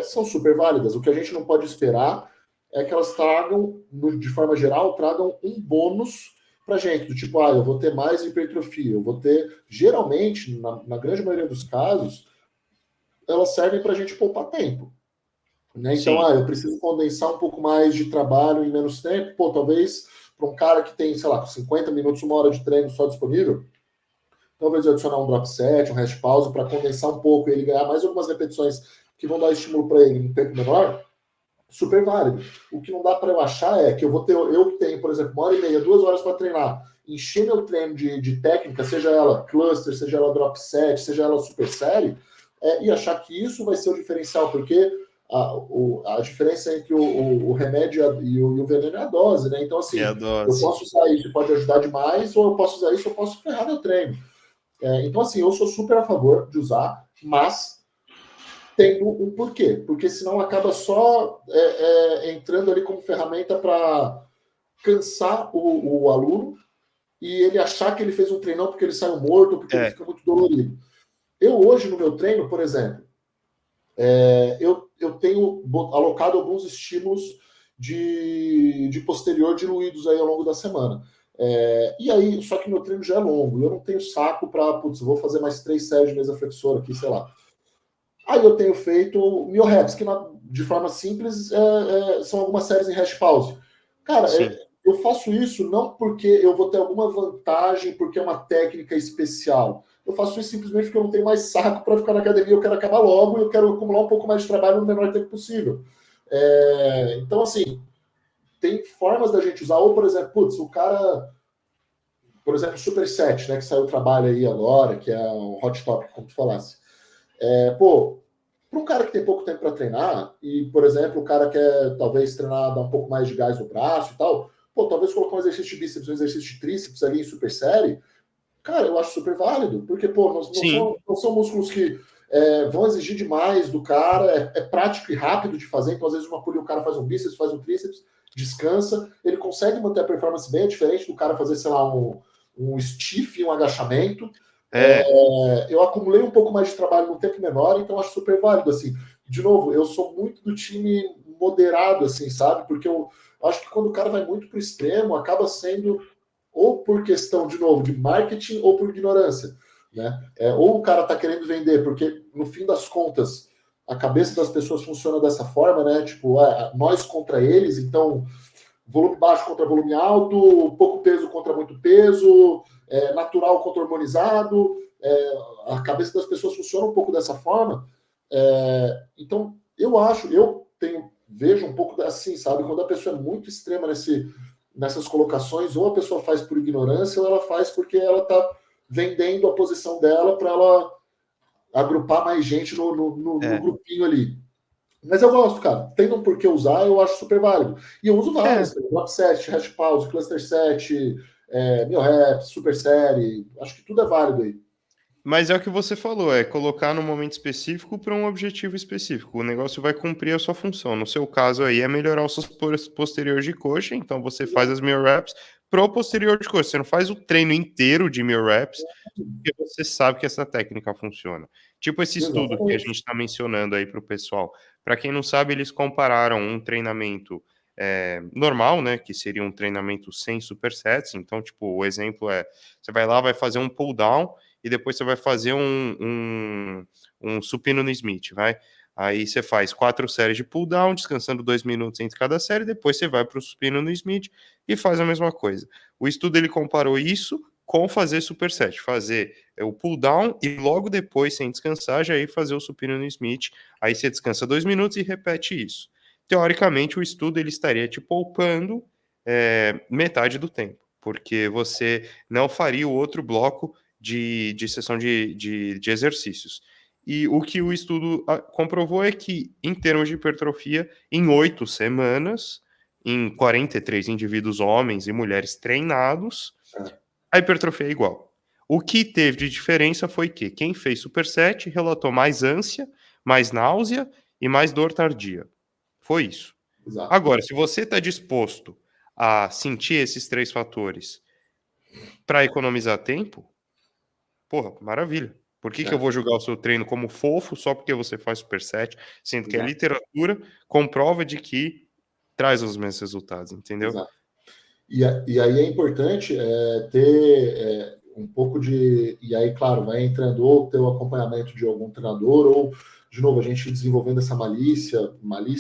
são super válidas. O que a gente não pode esperar é que elas tragam, de forma geral, tragam um bônus pra gente, do tipo, eu vou ter mais hipertrofia, eu vou ter, geralmente, na grande maioria dos casos, elas servem pra gente poupar tempo. Né? Então, eu preciso condensar um pouco mais de trabalho em menos tempo, talvez para um cara que tem, sei lá, 50 minutos, 1 hora de treino só disponível, talvez eu adicionar um drop set, um hash pause, para condensar um pouco e ele ganhar mais algumas repetições que vão dar estímulo para ele em tempo menor, super válido. O que não dá para eu achar é que eu tenho, por exemplo, 1h30, 2 horas para treinar, encher meu treino de técnica, seja ela cluster, seja ela drop set, seja ela super série, e achar que isso vai ser o diferencial, porque a diferença entre o remédio e o veneno é a dose, né? Então, assim, a eu dose. posso usar isso, pode ajudar demais, ou eu posso usar isso, eu posso ferrar meu treino. Então, assim, eu sou super a favor de usar, mas tem um porquê. Porque senão acaba só entrando ali como ferramenta para cansar o aluno e ele achar que ele fez um treinão porque ele saiu morto, porque ele fica muito dolorido. Eu hoje, no meu treino, por exemplo, eu tenho alocado alguns estímulos de posterior diluídos aí ao longo da semana. E aí, só que meu treino já é longo, eu não tenho saco para, putz, vou fazer mais 3 séries de mesa flexora aqui, sei lá. Aí eu tenho feito mil reps, que de forma simples são algumas séries em hash pause. Cara, eu faço isso não porque eu vou ter alguma vantagem, porque é uma técnica especial. Eu faço isso simplesmente porque eu não tenho mais saco para ficar na academia, eu quero acabar logo e eu quero acumular um pouco mais de trabalho no menor tempo possível. Então, assim, tem formas da gente usar, ou, por exemplo, putz, o cara, por exemplo, o Superset, né, que saiu o trabalho aí agora, que é um hot topic, como tu falasse. Para um cara que tem pouco tempo para treinar, e, por exemplo, o cara quer talvez treinar, dar um pouco mais de gás no braço e tal, talvez colocar um exercício de bíceps, um exercício de tríceps ali em super série, cara, eu acho super válido, porque, não são músculos que vão exigir demais do cara, é prático e rápido de fazer, então às vezes uma polia o cara faz um bíceps, faz um tríceps, descansa, ele consegue manter a performance bem, diferente do cara fazer, sei lá, um stiff, um agachamento. Eu acumulei um pouco mais de trabalho num tempo menor, então acho super válido, assim. De novo, eu sou muito do time moderado, assim, sabe? Porque eu acho que quando o cara vai muito pro extremo, acaba sendo ou por questão, de novo, de marketing ou por ignorância, né? Ou o cara tá querendo vender, porque no fim das contas, a cabeça das pessoas funciona dessa forma, né? Tipo, nós contra eles, então volume baixo contra volume alto, pouco peso contra muito peso, natural contra hormonizado. A cabeça das pessoas funciona um pouco dessa forma. Então, vejo um pouco assim, sabe? Quando a pessoa é muito extrema nessas colocações, ou a pessoa faz por ignorância, ou ela faz porque ela está vendendo a posição dela para ela agrupar mais gente no grupinho ali. Mas eu gosto, cara. Tendo um porquê usar, eu acho super válido. E eu uso vários. Drop set, hash pause, cluster set, mil reps, super série. Acho que tudo é válido aí. Mas é o que você falou, é colocar no momento específico para um objetivo específico. O negócio vai cumprir a sua função. No seu caso aí é melhorar os seus posteriores de coxa, então você faz as 1000 reps pro posterior de coxa. Você não faz o treino inteiro de 1000 reps, porque você sabe que essa técnica funciona. Tipo esse estudo que a gente está mencionando aí para o pessoal. Para quem não sabe, eles compararam um treinamento normal, né, que seria um treinamento sem supersets. Então, tipo, o exemplo é, você vai lá, vai fazer um pull down, e depois você vai fazer um supino no Smith, vai? Aí você faz 4 séries de pull down, descansando 2 minutos entre cada série, depois você vai para o supino no Smith e faz a mesma coisa. O estudo ele comparou isso com fazer superset, fazer o pull down e logo depois, sem descansar, já ir fazer o supino no Smith. Aí você descansa 2 minutos e repete isso. Teoricamente, o estudo ele estaria te poupando metade do tempo, porque você não faria o outro bloco de sessão de exercícios. E o que o estudo comprovou é que, em termos de hipertrofia, em 8 semanas, em 43 indivíduos, homens e mulheres treinados, a hipertrofia é igual. O que teve de diferença foi que quem fez superset relatou mais ânsia, mais náusea e mais dor tardia. Foi isso. Exato. Agora, se você está disposto a sentir esses 3 fatores para economizar tempo, porra, maravilha. Por que eu vou julgar o seu treino como fofo só porque você faz superset, sendo que a literatura comprova de que traz os mesmos resultados, entendeu? Exato. E aí é importante ter um pouco de... E aí, claro, vai entrando ou ter o acompanhamento de algum treinador, ou de novo, a gente desenvolvendo essa malícia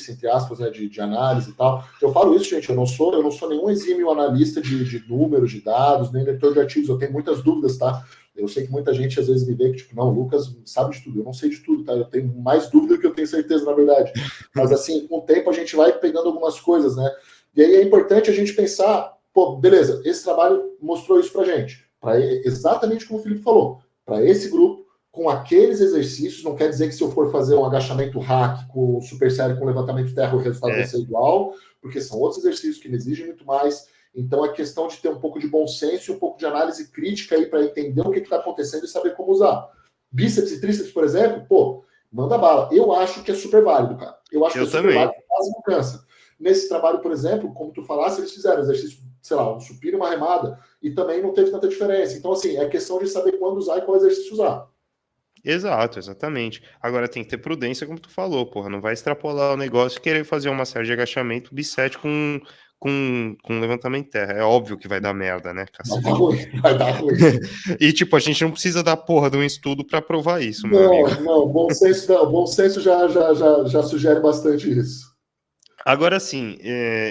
entre aspas, né, de análise e tal. Eu falo isso, gente, eu não sou nenhum exímio analista de números, de dados, nem leitor de artigos, eu tenho muitas dúvidas, tá? Eu sei que muita gente às vezes me vê que, tipo, não, o Lucas sabe de tudo. Eu não sei de tudo, tá? Eu tenho mais dúvida do que eu tenho certeza, na verdade. Mas, assim, com o tempo a gente vai pegando algumas coisas, né? E aí é importante a gente pensar, pô, beleza, esse trabalho mostrou isso pra gente. Exatamente como o Felipe falou, para esse grupo, com aqueles exercícios, não quer dizer que se eu for fazer um agachamento hack com super sério, com levantamento de terra, o resultado vai ser igual, porque são outros exercícios que me exigem muito mais. Então é questão de ter um pouco de bom senso e um pouco de análise crítica aí para entender o que está acontecendo e saber como usar. Bíceps e tríceps, por exemplo, pô, manda bala. Eu acho que é super válido, cara. Eu acho que é super válido, quase não cansa. Nesse trabalho, por exemplo, como tu falasse, eles fizeram exercício, sei lá, um supino e uma remada, e também não teve tanta diferença. Então, assim, é questão de saber quando usar e qual exercício usar. Exato, exatamente. Agora tem que ter prudência, como tu falou, porra. Não vai extrapolar o negócio e querer fazer uma série de agachamento bisete com levantamento de terra. É óbvio que vai dar merda, né, Vai cacete? dar ruim, vai dar ruim. E, tipo, a gente não precisa da porra de um estudo pra provar isso, meu amigo. Não, bom senso já sugere bastante isso. Agora, assim,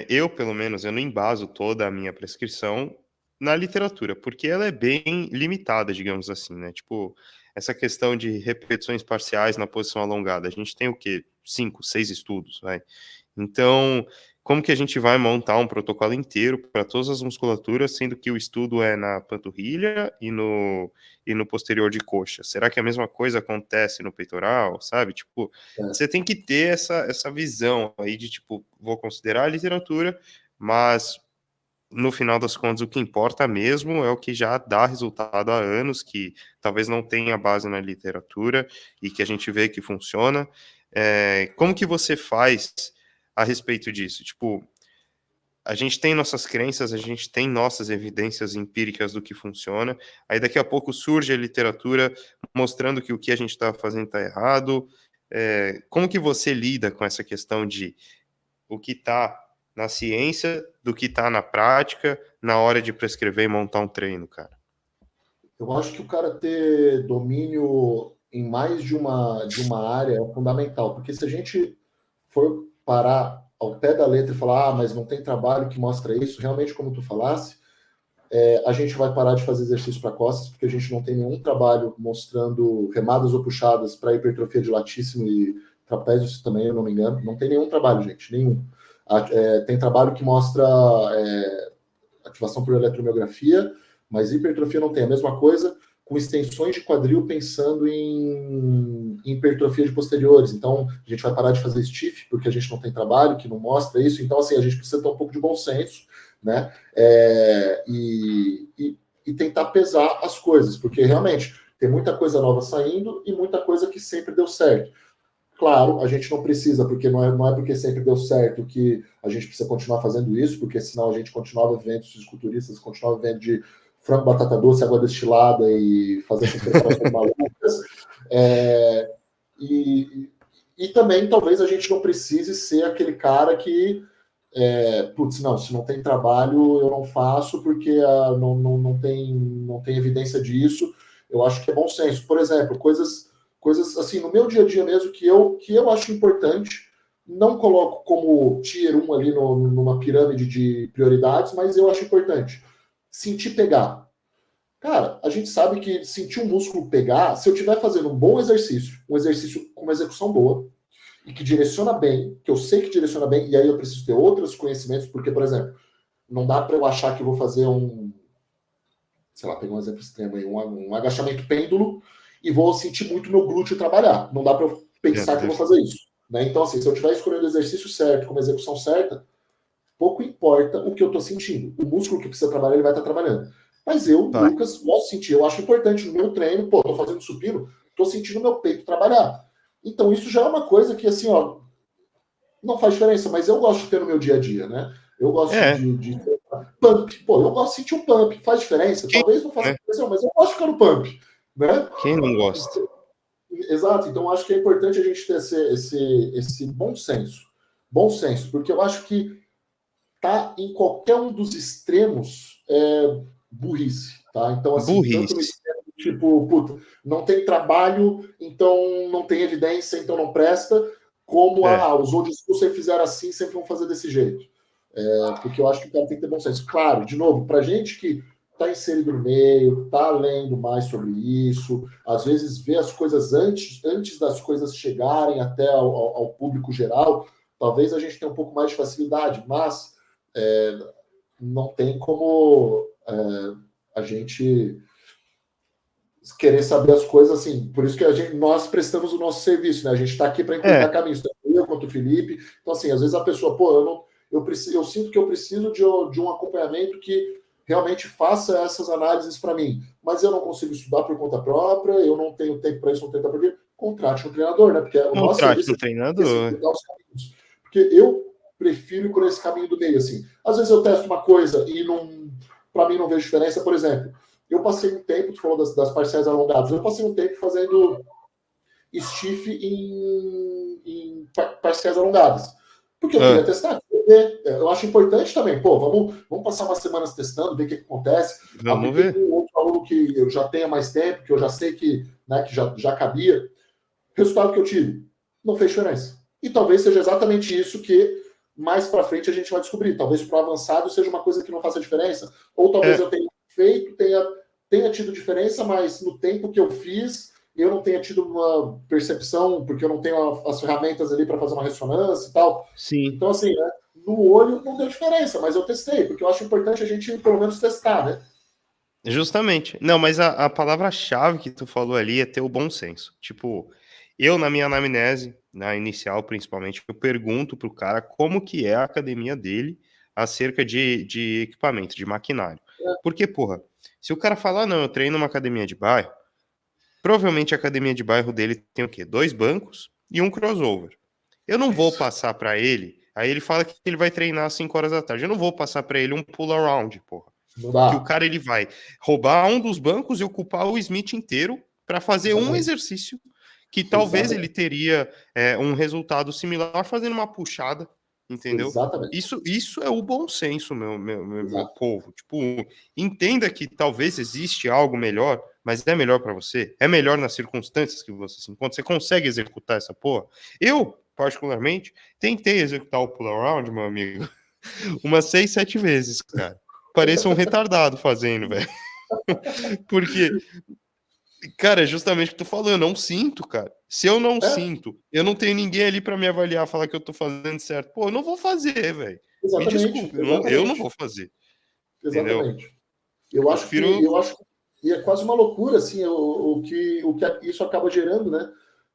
eu, pelo menos, eu não embaso toda a minha prescrição na literatura, porque ela é bem limitada, digamos assim, né? Tipo, essa questão de repetições parciais na posição alongada. A gente tem o quê? 5, 6 estudos, vai. Então, como que a gente vai montar um protocolo inteiro para todas as musculaturas, sendo que o estudo é na panturrilha e no posterior de coxa? Será que a mesma coisa acontece no peitoral, sabe? Tipo, você tem que ter essa visão aí de, tipo, vou considerar a literatura, mas no final das contas o que importa mesmo é o que já dá resultado há anos, que talvez não tenha base na literatura e que a gente vê que funciona. Como que você faz a respeito disso? Tipo, a gente tem nossas crenças, a gente tem nossas evidências empíricas do que funciona, aí daqui a pouco surge a literatura mostrando que o que a gente está fazendo está errado. Como que você lida com essa questão de o que está na ciência do que está na prática na hora de prescrever e montar um treino, cara? Eu acho que o cara ter domínio em mais de uma área é fundamental, porque se a gente for parar ao pé da letra e falar, mas não tem trabalho que mostra isso, realmente, como tu falasse, a gente vai parar de fazer exercício para costas, porque a gente não tem nenhum trabalho mostrando remadas ou puxadas para hipertrofia de latíssimo e trapézio também, eu não me engano. Não tem nenhum trabalho, gente, nenhum. Tem trabalho que mostra ativação por eletromiografia, mas hipertrofia não tem. A mesma coisa com extensões de quadril pensando em hipertrofia de posteriores. Então, a gente vai parar de fazer stiff, porque a gente não tem trabalho que não mostra isso. Então, assim, a gente precisa ter um pouco de bom senso, né? E tentar pesar as coisas, porque realmente tem muita coisa nova saindo e muita coisa que sempre deu certo. Claro, a gente não precisa, porque não é porque sempre deu certo que a gente precisa continuar fazendo isso, porque senão a gente continuava vivendo, os fisiculturistas continuavam vivendo de frango, batata doce, água destilada e fazer essas preparações malucas. E também, talvez, a gente não precise ser aquele cara que putz, não, se não tem trabalho, eu não faço, porque não tem evidência disso. Eu acho que é bom senso. Por exemplo, coisas assim, no meu dia a dia mesmo, que eu acho importante, não coloco como tier 1 ali numa pirâmide de prioridades, mas eu acho importante. Sentir pegar. Cara, a gente sabe que sentir um músculo pegar, se eu estiver fazendo um bom exercício, um exercício com uma execução boa, e que direciona bem, que eu sei que direciona bem, e aí eu preciso ter outros conhecimentos, porque, por exemplo, não dá para eu achar que eu vou fazer sei lá, pegar um exemplo extremo aí, um agachamento pêndulo e vou sentir muito meu glúteo trabalhar. Não dá para eu pensar que eu vou fazer isso. Né? Então, assim, se eu estiver escolhendo o exercício certo, com uma execução certa, pouco importa o que eu estou sentindo. O músculo que precisa trabalhar, ele vai estar trabalhando. Mas eu, Lucas, posso sentir. Eu acho importante no meu treino, pô, tô fazendo supino, tô sentindo meu peito trabalhar. Então, isso já é uma coisa que, assim, ó, não faz diferença, mas eu gosto de ter no meu dia a dia, né? Eu gosto de pump. Pô, eu gosto de sentir o pump. Faz diferença? Talvez não faça diferença, mas eu gosto de ficar no pump, né? Quem não gosta? Exato. Então, acho que é importante a gente ter esse bom senso. Bom senso, porque eu acho que tá em qualquer um dos extremos burrice, tá? Então, assim, tanto no Burrice. extremo tipo, puta, não tem trabalho, então não tem evidência, então não presta, como os old school sempre fizeram assim, sempre vão fazer desse jeito. Porque eu acho que o cara tem que ter bom senso. Claro, de novo, pra gente que tá inserido no meio, tá lendo mais sobre isso, às vezes vê as coisas antes das coisas chegarem até ao público geral, talvez a gente tenha um pouco mais de facilidade, mas não tem como a gente querer saber as coisas assim. Por isso que nós prestamos o nosso serviço, né? A gente está aqui para encurtar caminhos, tanto eu quanto o Felipe. Então, assim, às vezes a pessoa, eu sinto que eu preciso de um acompanhamento que realmente faça essas análises para mim, mas eu não consigo estudar por conta própria, eu não tenho tempo para isso, não tenho tempo para isso. Contrate um treinador, né? Porque o nosso serviço um treinador. é os caminhos. Porque eu prefiro ir por esse caminho do meio, assim. Às vezes eu testo uma coisa e para mim não vejo diferença. Por exemplo, eu passei um tempo, tu falou das parciais alongadas, eu passei um tempo fazendo stiff em parciais alongadas. Porque eu queria testar. Eu acho importante também, vamos passar umas semanas testando, ver o que acontece. Vamos ver. Um outro aluno que eu já tenho mais tempo, que eu já sei que já cabia. Resultado que eu tive, não fez diferença. E talvez seja exatamente isso que mais para frente a gente vai descobrir. Talvez para o avançado seja uma coisa que não faça diferença. Ou talvez eu tenha feito, tenha tido diferença, mas no tempo que eu fiz, eu não tenha tido uma percepção, porque eu não tenho as ferramentas ali para fazer uma ressonância e tal. Sim. Então, assim, né, no olho não deu diferença, mas eu testei, porque eu acho importante a gente, pelo menos, testar, né? Justamente. Não, mas a palavra-chave que tu falou ali é ter o bom senso. Tipo, eu na minha anamnese, na inicial principalmente, eu pergunto pro cara como que é a academia dele acerca de equipamento, de maquinário. Porque, porra, se o cara falar, não, eu treino numa academia de bairro, provavelmente a academia de bairro dele tem o quê? 2 bancos e um crossover. Eu não vou passar para ele, aí ele fala que ele vai treinar às 5 horas da tarde, eu não vou passar para ele um pull-around, porra. Que o cara ele vai roubar um dos bancos e ocupar o Smith inteiro para fazer um exercício que talvez ele teria um resultado similar fazendo uma puxada, entendeu? Exatamente. Isso é o bom senso, meu povo. Tipo, entenda que talvez existe algo melhor, mas é melhor para você, é melhor nas circunstâncias que você se encontra. Você consegue executar essa porra? Eu, particularmente, tentei executar o pull-around, meu amigo, umas 6, 7 vezes, cara. Pareço um retardado fazendo, velho. Porque, cara, é justamente o que tu falou, eu não sinto, cara. Se eu não sinto, eu não tenho ninguém ali pra me avaliar, falar que eu tô fazendo certo. Pô, eu não vou fazer, velho. Me desculpe, eu não vou fazer. Exatamente. Entendeu? Eu acho que é quase uma loucura, assim, o que isso acaba gerando, né?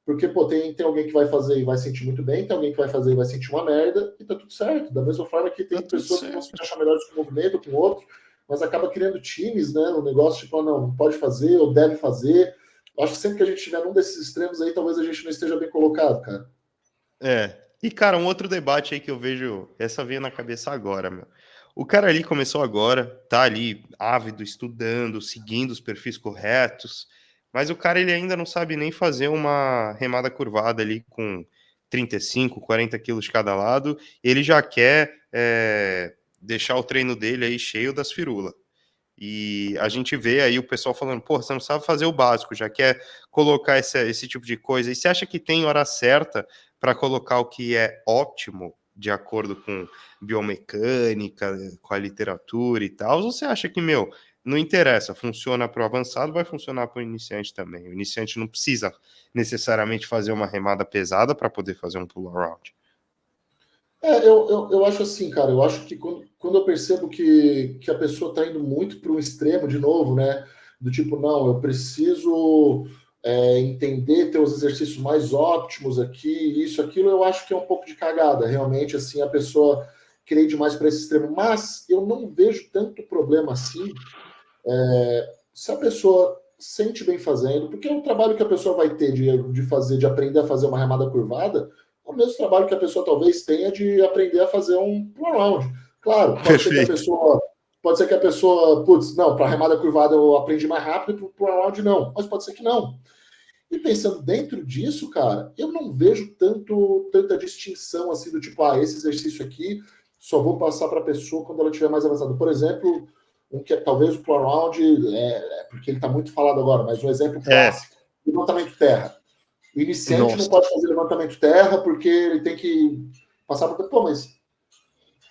Porque, tem alguém que vai fazer e vai sentir muito bem, tem alguém que vai fazer e vai sentir uma merda, e tá tudo certo. Da mesma forma que tem pessoas que vão se achar melhores com um movimento ou com outro, mas acaba criando times, né? O negócio, tipo, não pode fazer ou deve fazer. Eu acho que sempre que a gente estiver num desses extremos aí, talvez a gente não esteja bem colocado, cara. E, cara, um outro debate aí que eu vejo, essa veio na cabeça agora, meu. O cara ali começou agora, tá ali ávido, estudando, seguindo os perfis corretos, mas o cara ele ainda não sabe nem fazer uma remada curvada ali com 35, 40 quilos de cada lado, ele já quer deixar o treino dele aí cheio das firulas. E a gente vê aí o pessoal falando, pô, você não sabe fazer o básico, já quer colocar esse tipo de coisa. E você acha que tem hora certa para colocar o que é ótimo, de acordo com biomecânica, com a literatura e tal? Ou você acha que, não interessa, funciona para o avançado, vai funcionar para o iniciante também. O iniciante não precisa necessariamente fazer uma remada pesada para poder fazer um pull-around. Eu acho assim, cara, eu acho que quando eu percebo que a pessoa está indo muito para um extremo, de novo, né? Do tipo, não, eu preciso entender, ter os exercícios mais óptimos aqui, isso, aquilo, eu acho que é um pouco de cagada. Realmente, assim, a pessoa querer ir demais para esse extremo. Mas eu não vejo tanto problema assim se a pessoa sente bem fazendo, porque o trabalho que a pessoa vai ter de aprender a fazer uma remada curvada é o mesmo trabalho que a pessoa talvez tenha de aprender a fazer um pull-around. Claro, pode ser que a pessoa, putz, não, para remada curvada eu aprendi mais rápido, para o pull-around não, mas pode ser que não. E pensando dentro disso, cara, eu não vejo tanta distinção assim do tipo, esse exercício aqui só vou passar para a pessoa quando ela estiver mais avançada. Por exemplo, que talvez o pull around, porque ele está muito falado agora, mas um exemplo clássico, levantamento terra. O iniciante não pode fazer levantamento terra porque ele tem que passar por... Pô, mas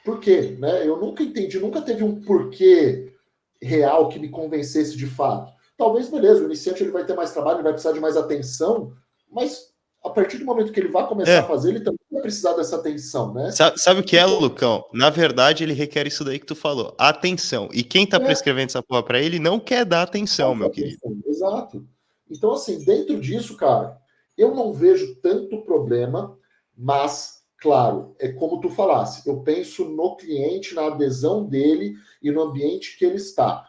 por quê? Né? Eu nunca entendi, nunca teve um porquê real que me convencesse de fato. Talvez, beleza, o iniciante ele vai ter mais trabalho, ele vai precisar de mais atenção, mas a partir do momento que ele vai começar a fazer, ele também vai precisar dessa atenção, né? Sabe o que é, Lucão? Na verdade, ele requer isso daí que tu falou, atenção. E quem tá prescrevendo essa porra pra ele não quer dar atenção, meu querido. Exato. Então, assim, dentro disso, cara, eu não vejo tanto problema, mas, claro, é como tu falasse, eu penso no cliente, na adesão dele e no ambiente que ele está.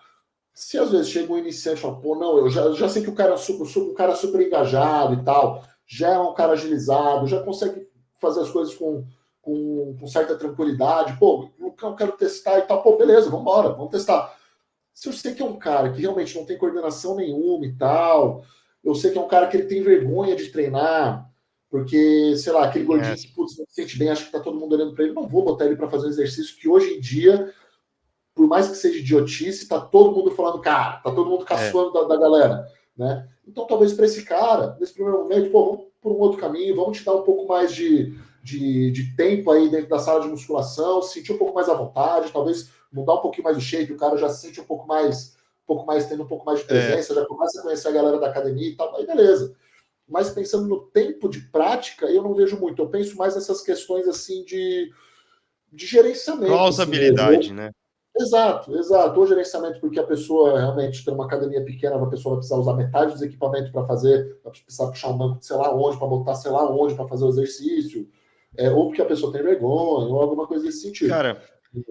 Se às vezes chega um iniciante e fala, pô, não, eu já sei que o cara um cara super engajado e tal, já é um cara agilizado, já consegue fazer as coisas com certa tranquilidade, pô, eu quero testar e tal, pô, beleza, vamos embora, vamos testar. Se eu sei que é um cara que realmente não tem coordenação nenhuma e tal, eu sei que é um cara que ele tem vergonha de treinar, porque, sei lá, aquele gordinho que, putz, não se sente bem, acha que tá todo mundo olhando para ele, não vou botar ele para fazer um exercício que hoje em dia, por mais que seja idiotice, tá todo mundo falando, cara, tá todo mundo caçoando da galera, né? Então, talvez para esse cara, nesse primeiro momento, pô, vamos por um outro caminho, vamos te dar um pouco mais de tempo aí dentro da sala de musculação, sentir um pouco mais à vontade, talvez mudar um pouquinho mais o shape, o cara já se sente um pouco mais, tendo um pouco mais de presença, já começa a conhecer a galera da academia e tal, aí beleza. Mas pensando no tempo de prática, eu não vejo muito. Eu penso mais nessas questões assim de gerenciamento. Plausibilidade, assim, né? Exato. Ou gerenciamento, porque a pessoa realmente tem uma academia pequena, a pessoa vai precisar usar metade dos equipamentos para fazer, vai precisar puxar um banco de sei lá onde, para botar sei lá onde, para fazer o exercício, ou porque a pessoa tem vergonha, ou alguma coisa desse sentido. Cara,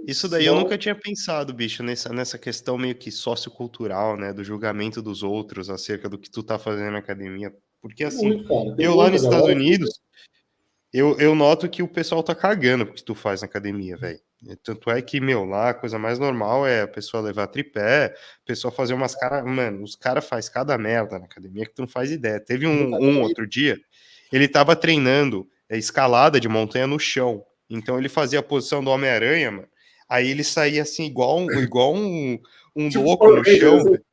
isso daí eu nunca tinha pensado, bicho, nessa questão meio que sociocultural, né, do julgamento dos outros acerca do que tu tá fazendo na academia. Porque assim, eu lá nos Estados Unidos, eu noto que o pessoal tá cagando porque tu faz na academia, velho. Tanto é que, meu, lá a coisa mais normal é a pessoa levar tripé, a pessoa fazer umas caras... Mano, os caras fazem cada merda na academia que tu não faz ideia. Teve um outro dia, ele tava treinando escalada de montanha no chão. Então ele fazia a posição do Homem-Aranha, mano. Aí ele saía assim, igual um tipo louco no chão, velho.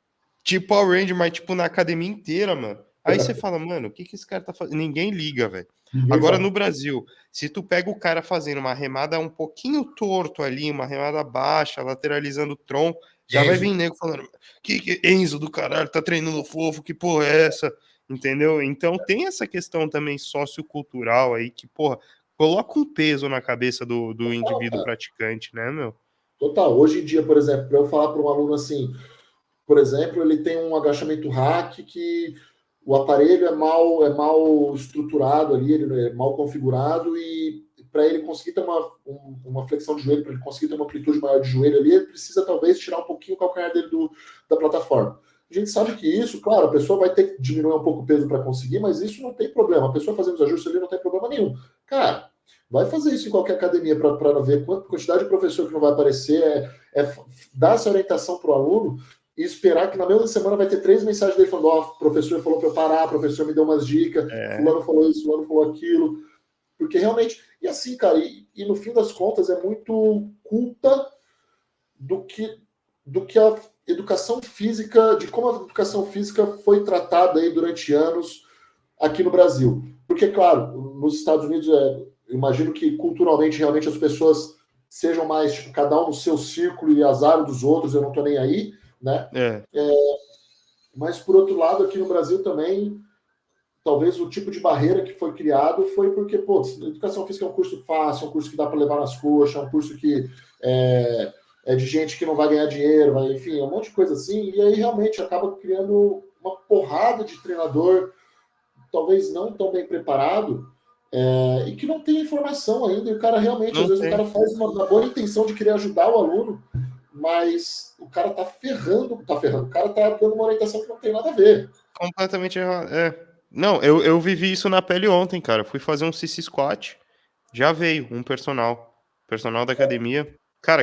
Tipo Power Ranger, mas tipo na academia inteira, mano. Aí você fala, mano, o que esse cara tá fazendo? Ninguém liga, velho. Agora no Brasil, se tu pega o cara fazendo uma remada um pouquinho torto ali, uma remada baixa, lateralizando o tronco, já vai vir nego falando, que Enzo do caralho, tá treinando fofo, que porra é essa? Entendeu? Então tem essa questão também sociocultural aí que, porra, coloca um peso na cabeça do indivíduo praticante, né, meu? Total. Hoje em dia, por exemplo, para eu falar para um aluno assim, por exemplo, ele tem um agachamento hack que o aparelho é mal estruturado ali, ele é mal configurado e para ele conseguir ter uma flexão de joelho, para ele conseguir ter uma amplitude maior de joelho ali, ele precisa talvez tirar um pouquinho o calcanhar dele da plataforma. A gente sabe que isso, claro, a pessoa vai ter que diminuir um pouco o peso para conseguir, mas isso não tem problema. A pessoa fazendo os ajustes ali não tem problema nenhum. Cara, vai fazer isso em qualquer academia para ver quanta quantidade de professor que não vai aparecer, dar essa orientação para o aluno e esperar que na mesma semana vai ter 3 mensagens dele falando, ó, o professor falou para eu parar, o professor me deu umas dicas, fulano falou isso, fulano falou aquilo, porque realmente, e assim, cara, e no fim das contas é muito culpa do que a educação física, de como a educação física foi tratada aí durante anos aqui no Brasil. Porque, claro, nos Estados Unidos, eu imagino que culturalmente, realmente, as pessoas sejam mais, tipo, cada um no seu círculo e azar dos outros, eu não tô nem aí, né? Mas, por outro lado, aqui no Brasil também, talvez o tipo de barreira que foi criado foi porque, pô, educação física é um curso fácil, é um curso que dá para levar nas coxas, é um curso que é de gente que não vai ganhar dinheiro, enfim, é um monte de coisa assim, e aí realmente acaba criando uma porrada de treinador, talvez não tão bem preparado, e que não tem informação ainda, e o cara realmente, às vezes o cara faz uma boa intenção de querer ajudar o aluno, mas o cara tá ferrando, o cara tá dando uma orientação que não tem nada a ver. Completamente errado, Não, eu vivi isso na pele ontem, cara. Fui fazer um CC Squat, já veio um personal da academia. Cara,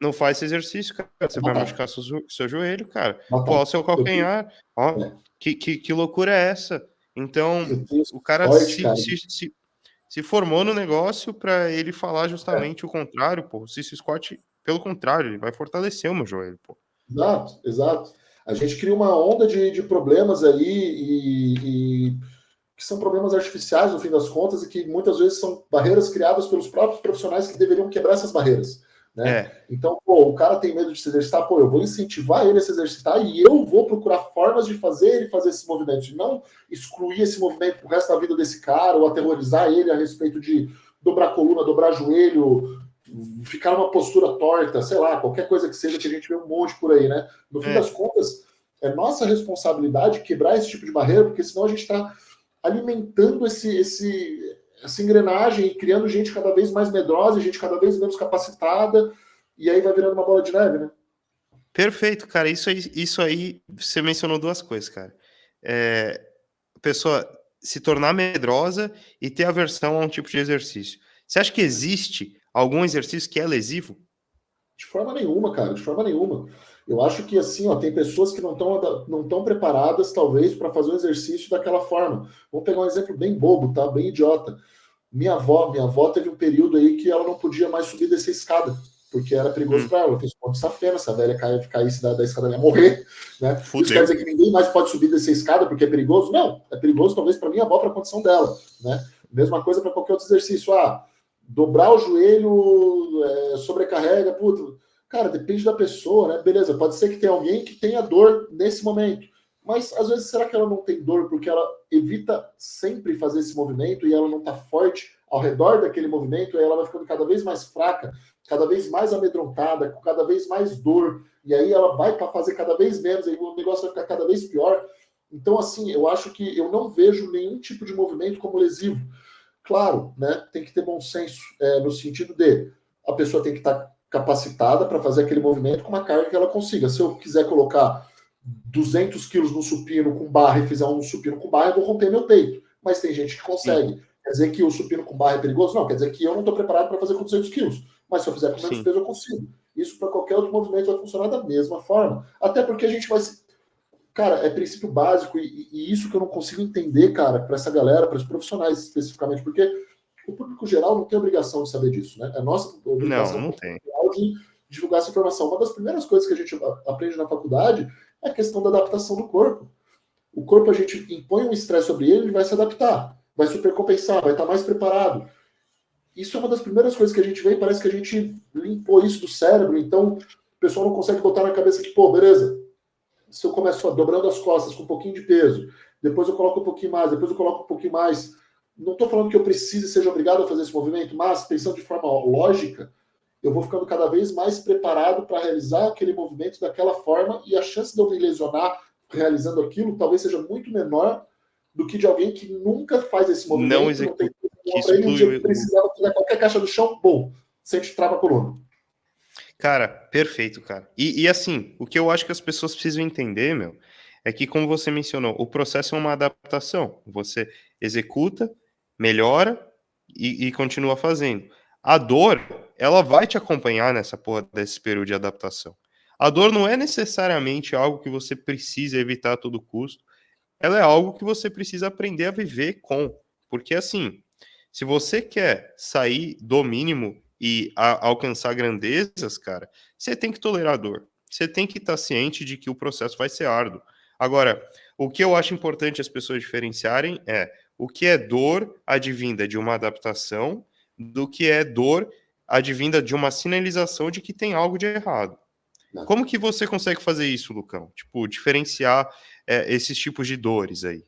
não faz esse exercício, cara. Você vai machucar seu joelho, cara. Pô, o seu calcanhar. Ó, que loucura é essa? Então, o cara se formou no negócio para ele falar justamente o contrário, pô. O CC Squat Pelo contrário, ele vai fortalecer o meu joelho, pô. Exato, exato. A gente cria uma onda de problemas aí e que são problemas artificiais, no fim das contas, e que muitas vezes são barreiras criadas pelos próprios profissionais que deveriam quebrar essas barreiras, né? Então, pô, o cara tem medo de se exercitar, pô, eu vou incentivar ele a se exercitar e eu vou procurar formas de fazer ele fazer esses movimentos, e não excluir esse movimento pro resto da vida desse cara, ou aterrorizar ele a respeito de dobrar a coluna, dobrar joelho, ficar numa postura torta, sei lá, qualquer coisa que seja, que a gente vê um monte por aí, né? No fim das contas, é nossa responsabilidade quebrar esse tipo de barreira, porque senão a gente está alimentando essa engrenagem e criando gente cada vez mais medrosa, gente cada vez menos capacitada, e aí vai virando uma bola de neve, né? Perfeito, cara. Isso aí você mencionou duas coisas, cara. A pessoa se tornar medrosa e ter aversão a um tipo de exercício. Você acha que existe algum exercício que é lesivo? De forma nenhuma, cara, de forma nenhuma. Eu acho que assim, ó, tem pessoas que não estão preparadas, talvez, para fazer o exercício daquela forma. Vamos pegar um exemplo bem bobo, tá? Bem idiota. Minha avó teve um período aí que ela não podia mais subir dessa escada, porque era perigoso para ela. Ela fez ponto de safena, se a velha caísse da escada, ela ia morrer, né? Fudeu. Isso quer dizer que ninguém mais pode subir dessa escada porque é perigoso? Não, é perigoso talvez para minha avó, para a condição dela, né? Mesma coisa para qualquer outro exercício. Dobrar o joelho, sobrecarrega, puta. Cara, depende da pessoa, né? Beleza, pode ser que tenha alguém que tenha dor nesse momento. Mas, às vezes, será que ela não tem dor porque ela evita sempre fazer esse movimento e ela não está forte ao redor daquele movimento e ela vai ficando cada vez mais fraca, cada vez mais amedrontada, com cada vez mais dor, e aí ela vai para fazer cada vez menos, e o negócio vai ficar cada vez pior. Então, assim, eu acho que eu não vejo nenhum tipo de movimento como lesivo. Claro, né? Tem que ter bom senso, no sentido de a pessoa tem que estar capacitada para fazer aquele movimento com uma carga que ela consiga. Se eu quiser colocar 200 quilos no supino com barra e fizer um supino com barra, eu vou romper meu peito. Mas tem gente que consegue. Sim. Quer dizer que o supino com barra é perigoso? Não, quer dizer que eu não estou preparado para fazer com 200 quilos. Mas se eu fizer com menos peso, eu consigo. Isso para qualquer outro movimento vai funcionar da mesma forma. Até porque a gente vai se... Cara, é princípio básico e isso que eu não consigo entender, cara, para essa galera, para os profissionais especificamente, porque o público geral não tem obrigação de saber disso, né? É nossa obrigação não tem. De divulgar essa informação. Uma das primeiras coisas que a gente aprende na faculdade é a questão da adaptação do corpo. O corpo, a gente impõe um estresse sobre ele, ele vai se adaptar, vai supercompensar, vai estar mais preparado. Isso é uma das primeiras coisas que a gente vê e parece que a gente limpou isso do cérebro, então o pessoal não consegue botar na cabeça que, pô, beleza, se eu começo dobrando as costas com um pouquinho de peso, depois eu coloco um pouquinho mais, depois eu coloco um pouquinho mais. Não estou falando que eu precise e seja obrigado a fazer esse movimento, mas pensando de forma lógica, eu vou ficando cada vez mais preparado para realizar aquele movimento daquela forma e a chance de eu me lesionar realizando aquilo talvez seja muito menor do que de alguém que nunca faz esse movimento, não executa, não tem um dia que precisava tirar qualquer caixa do chão, bom, sente trava a coluna. Cara, perfeito, cara. E assim, o que eu acho que as pessoas precisam entender, meu, é que, como você mencionou, o processo é uma adaptação. Você executa, melhora e continua fazendo. A dor, ela vai te acompanhar nessa porra desse período de adaptação. A dor não é necessariamente algo que você precisa evitar a todo custo. Ela é algo que você precisa aprender a viver com. Porque, assim, se você quer sair do mínimo e alcançar grandezas, cara, você tem que tolerar a dor. Você tem que estar ciente de que o processo vai ser árduo. Agora, o que eu acho importante as pessoas diferenciarem é o que é dor advinda de uma adaptação do que é dor advinda de uma sinalização de que tem algo de errado. Não. Como que você consegue fazer isso, Lucão? Tipo, diferenciar esses tipos de dores aí?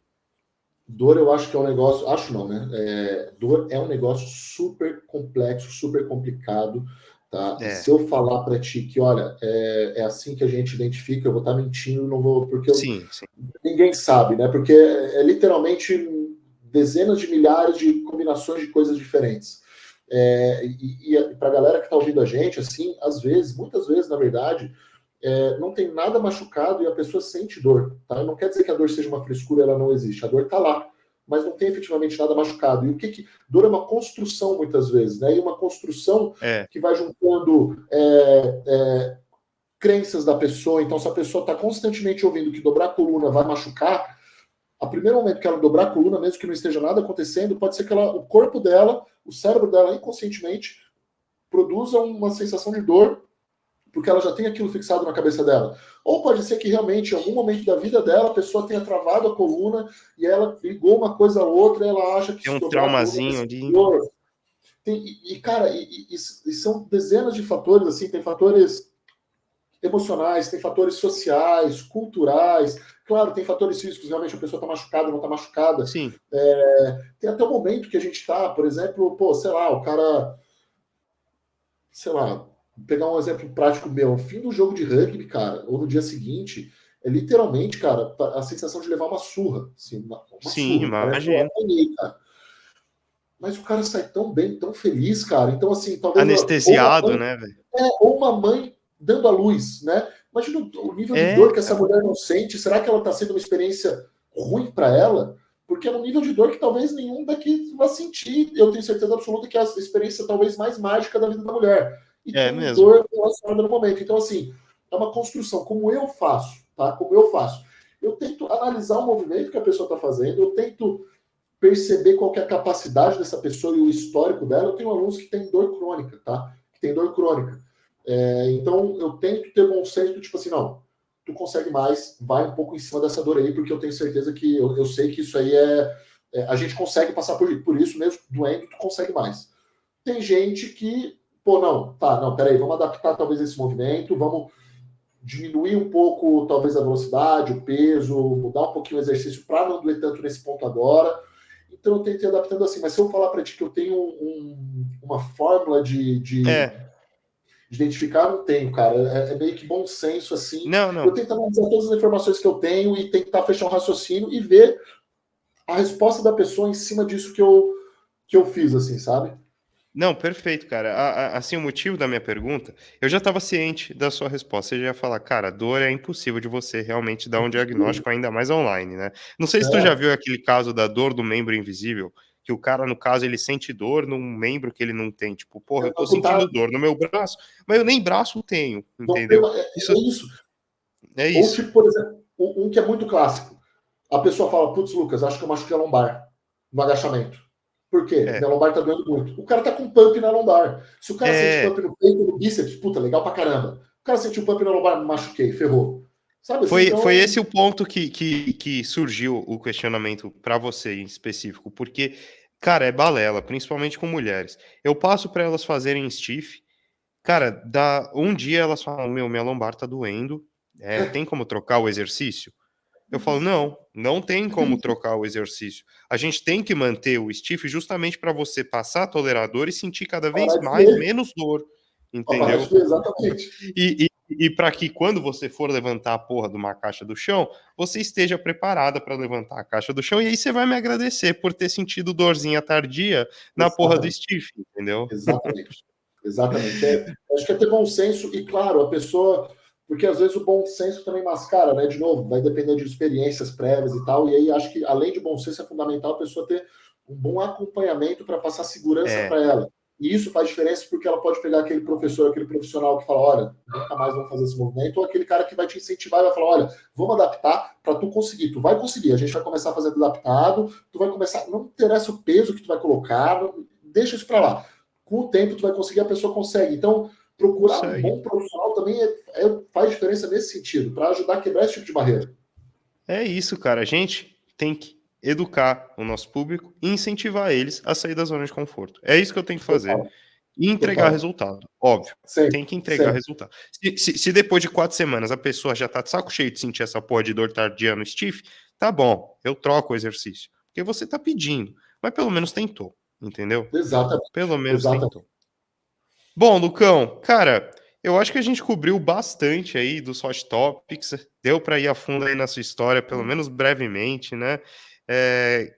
Dor eu acho que é um negócio... Acho não, né? Dor é um negócio super complexo, super complicado, tá? E se eu falar para ti que, olha, é assim que a gente identifica, eu vou estar mentindo, não vou... Porque sim. Ninguém sabe, né? Porque é literalmente dezenas de milhares de combinações de coisas diferentes. E para a galera que está ouvindo a gente, assim, às vezes, muitas vezes, na verdade, não tem nada machucado e a pessoa sente dor. Tá? Não quer dizer que a dor seja uma frescura, ela não existe. A dor está lá, mas não tem efetivamente nada machucado. E o que dor é uma construção, muitas vezes, né? E uma construção que vai juntando crenças da pessoa. Então, se a pessoa está constantemente ouvindo que dobrar a coluna vai machucar, a primeiro momento que ela dobrar a coluna, mesmo que não esteja nada acontecendo, pode ser que o corpo dela, o cérebro dela, inconscientemente, produza uma sensação de dor porque ela já tem aquilo fixado na cabeça dela. Ou pode ser que realmente, em algum momento da vida dela, a pessoa tenha travado a coluna e ela ligou uma coisa a outra e ela acha que Tem se um dobrar a coluna vai traumazinho ser ali. pior. Cara, são dezenas de fatores, assim, tem fatores emocionais, tem fatores sociais, culturais, claro, tem fatores físicos, realmente a pessoa está machucada, não está machucada. Sim. Tem até o momento que a gente está, por exemplo, pô, sei lá, o cara, sei lá, pegar um exemplo prático meu, fim do jogo de rugby, cara, ou no dia seguinte, é literalmente, cara, a sensação de levar uma surra, assim, uma Sim, surra, parece que eu imagino. apanhei, cara. Mas o cara sai tão bem, tão feliz, cara. Então, assim, talvez Anestesiado, né, velho? ou uma mãe dando à luz, né? Imagina o nível de É, dor que essa cara. mulher não sente. Será que ela está sendo uma experiência ruim para ela? Porque é um nível de dor que talvez nenhum daqui vá sentir. Eu tenho certeza absoluta que é a experiência talvez mais mágica da vida da mulher. E É tem mesmo. dor relacionada no momento. Então, assim, é uma construção. Como eu faço, tá? Como eu faço. Eu tento analisar o movimento que a pessoa está fazendo, eu tento perceber qual que é a capacidade dessa pessoa e o histórico dela. Eu tenho alunos que têm dor crônica, tá? Que tem dor crônica. Então, eu tento ter bom senso do tipo assim, não, tu consegue mais, vai um pouco em cima dessa dor aí, porque eu tenho certeza que, eu sei que isso aí a gente consegue passar por isso mesmo, doendo, tu consegue mais. Tem gente que, pô, não, tá, não, peraí, vamos adaptar talvez esse movimento, vamos diminuir um pouco, talvez, a velocidade, o peso, mudar um pouquinho o exercício para não doer tanto nesse ponto agora. Então, eu tento ir adaptando assim. Mas se eu falar para ti que eu tenho uma fórmula de identificar, não tenho, cara. É meio que bom senso, assim. Não, Eu não. tento analisar todas as informações que eu tenho e tentar fechar um raciocínio e ver a resposta da pessoa em cima disso que eu fiz, assim, sabe? Não, perfeito, cara. Assim, o motivo da minha pergunta, eu já estava ciente da sua resposta. Você já ia falar, cara, dor é impossível de você realmente dar um diagnóstico, ainda mais online, né? Não sei se tu já É, viu aquele caso da dor do membro invisível, que o cara, no caso, ele sente dor num membro que ele não tem. Tipo, porra, eu tô amputado, sentindo dor no meu braço, mas eu nem braço tenho, não tem, entendeu? Isso é isso. é Ou, isso. tipo, por exemplo, um que é muito clássico. A pessoa fala, putz, Lucas, acho que eu machuquei a lombar no agachamento. Por quê? É. Minha lombar tá doendo muito. O cara tá com pump na lombar. Se o cara sente É. pump no peito, no bíceps, puta, legal pra caramba. O cara sentiu pump na lombar, machuquei, ferrou. Sabe assim? Foi Então, esse o ponto que surgiu o questionamento para você em específico, porque, cara, é balela, principalmente com mulheres. Eu passo para elas fazerem stiff, cara, dá um dia elas falam: "Meu, minha lombar tá doendo, tem como trocar o exercício?" Eu falo: "Não, não tem como trocar o exercício. A gente tem que manter o stiff justamente para você passar a tolerar a dor e sentir cada vez parar de mais ver. menos dor", Parar de entendeu? ver, exatamente. E para que quando você for levantar a porra de uma caixa do chão, você esteja preparada para levantar a caixa do chão, e aí você vai me agradecer por ter sentido dorzinha tardia na porra do Exatamente. stiff, entendeu? Exatamente. Exatamente. Acho que é ter bom senso e, claro, a pessoa. Porque às vezes o bom senso também mascara, né? De novo, vai depender de experiências prévias e tal. E aí acho que, além de bom senso, é fundamental a pessoa ter um bom acompanhamento para passar segurança É, para ela. E isso faz diferença porque ela pode pegar aquele professor, aquele profissional que fala: olha, nunca mais vamos fazer esse movimento, ou aquele cara que vai te incentivar e vai falar: olha, vamos adaptar para tu conseguir. Tu vai conseguir, a gente vai começar a fazer adaptado, tu vai começar. Não interessa o peso que tu vai colocar, deixa isso para lá. Com o tempo tu vai conseguir, a pessoa consegue. Então, procurar um consegue. bom profissional também faz diferença nesse sentido, para ajudar a quebrar esse tipo de barreira. É isso, cara. A gente tem que educar o nosso público e incentivar eles a sair da zona de conforto. É isso que eu tenho que fazer. Total, E entregar total. resultado, óbvio. Sempre, Tem que entregar sempre. resultado. Se depois de 4 semanas a pessoa já tá de saco cheio de sentir essa porra de dor tardia no stiff, tá bom, eu troco o exercício. Porque você tá pedindo, mas pelo menos tentou, entendeu? Exatamente, Pelo menos exatamente. tentou. Bom, Lucão, cara, eu acho que a gente cobriu bastante aí dos hot topics, deu para ir a fundo aí na sua história, pelo menos brevemente, né?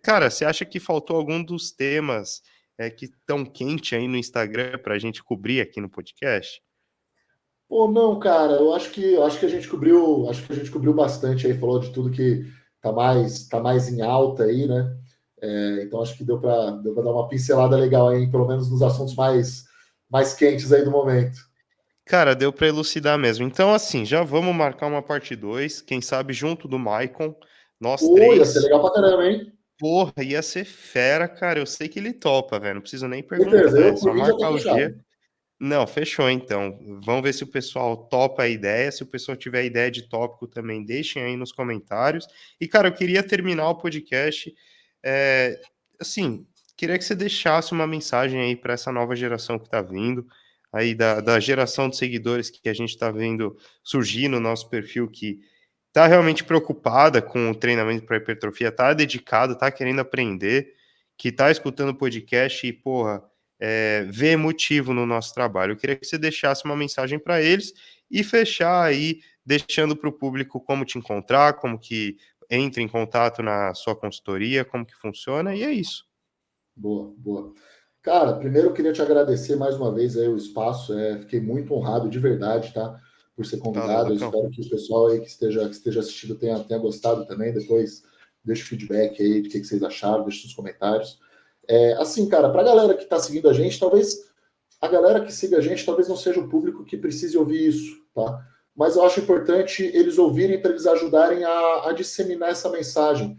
Cara, você acha que faltou algum dos temas que estão quente aí no Instagram para a gente cobrir aqui no podcast? Pô, não, cara, eu acho que a gente cobriu, acho que a gente cobriu bastante aí, falou de tudo que tá mais em alta aí, né? Então acho que deu para dar uma pincelada legal aí, pelo menos nos assuntos mais quentes aí do momento. Cara, deu para elucidar mesmo. Então, assim, já vamos marcar uma parte 2, quem sabe junto do Maicon, nós Pô, ia ser três. legal pra caramba, hein? Porra, ia ser fera, cara. Eu sei que ele topa, velho. Não preciso nem Certeza, perguntar, é eu só por mim já tá marcar o dia. fechado. Não, fechou então. Vamos ver se o pessoal topa a ideia. Se o pessoal tiver ideia de tópico também, deixem aí nos comentários. E, cara, eu queria terminar o podcast, assim, queria que você deixasse uma mensagem aí para essa nova geração que está vindo, aí da geração de seguidores que a gente está vendo surgir no nosso perfil, que está realmente preocupada com o treinamento para hipertrofia, está dedicado, está querendo aprender, que está escutando o podcast e, porra, vê motivo no nosso trabalho. Eu queria que você deixasse uma mensagem para eles e fechar aí, deixando para o público como te encontrar, como que entra em contato na sua consultoria, como que funciona, e é isso. Boa, boa. Cara, primeiro eu queria te agradecer mais uma vez aí o espaço. Fiquei muito honrado de verdade, tá? Por ser Valeu, convidado. Eu Lucão. espero que o pessoal aí que esteja assistindo tenha gostado também. Depois deixa o feedback aí de que vocês acharam, deixa nos comentários. Assim, cara, para a galera que está seguindo a gente, talvez a galera que siga a gente talvez não seja o público que precise ouvir isso, tá? Mas eu acho importante eles ouvirem para eles ajudarem a disseminar essa mensagem.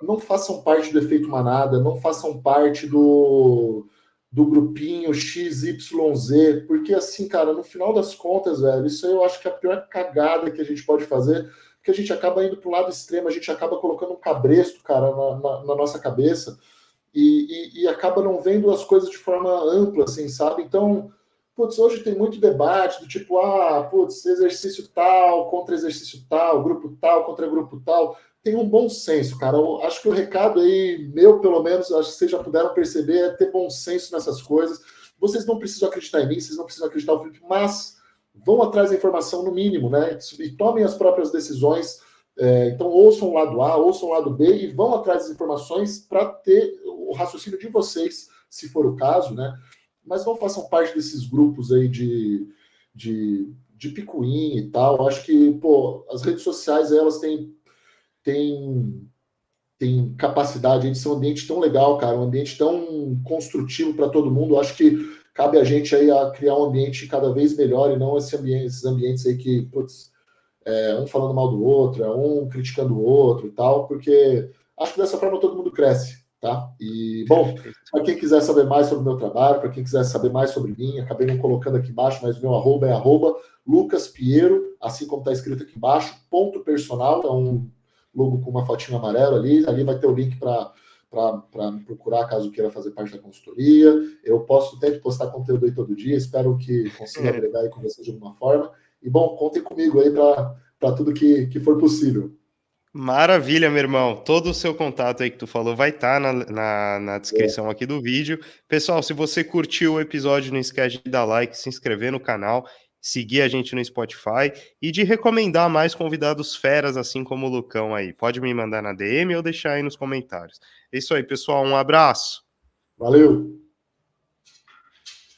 Não façam parte do efeito manada, não façam parte do grupinho XYZ, porque assim, cara, no final das contas, velho, isso aí eu acho que é a pior cagada que a gente pode fazer, porque a gente acaba indo para o lado extremo, a gente acaba colocando um cabresto, cara, na nossa cabeça, e acaba não vendo as coisas de forma ampla, assim, sabe? Então, putz, hoje tem muito debate do tipo, putz, exercício tal contra exercício tal, grupo tal contra grupo tal. Tem um bom senso, cara. Eu acho que o recado aí, meu pelo menos, acho que vocês já puderam perceber, é ter bom senso nessas coisas. Vocês não precisam acreditar em mim, vocês não precisam acreditar no Felipe, mas vão atrás da informação no mínimo, né? E tomem as próprias decisões. Então, ouçam o lado A, ouçam o lado B e vão atrás das informações para ter o raciocínio de vocês, se for o caso, né? Mas não façam parte desses grupos aí de picuinha e tal. Acho que, pô, as redes sociais, elas têm capacidade de ser um ambiente tão legal, cara, um ambiente tão construtivo para todo mundo. Acho que cabe a gente aí a criar um ambiente cada vez melhor e não esses ambientes aí que, putz, um falando mal do outro, um criticando o outro e tal, porque acho que dessa forma todo mundo cresce, tá? E, bom, Perfeito. para quem quiser saber mais sobre o meu trabalho, para quem quiser saber mais sobre mim, acabei não colocando aqui embaixo, mas meu arroba é Lucas Piero, assim como está escrito aqui embaixo, ponto personal, é um logo com uma fotinha amarela ali vai ter o link para me procurar caso queira fazer parte da consultoria. Eu tento postar conteúdo aí todo dia, espero que consiga agregar aí com vocês de alguma forma. E, bom, contem comigo aí para tudo que for possível. Maravilha, meu irmão. Todo o seu contato aí que tu falou vai estar na descrição aqui do vídeo. Pessoal, se você curtiu o episódio, não esquece de dar like, se inscrever no canal, seguir a gente no Spotify e de recomendar mais convidados feras, assim como o Lucão aí. Pode me mandar na DM ou deixar aí nos comentários. É isso aí, pessoal. Um abraço. Valeu!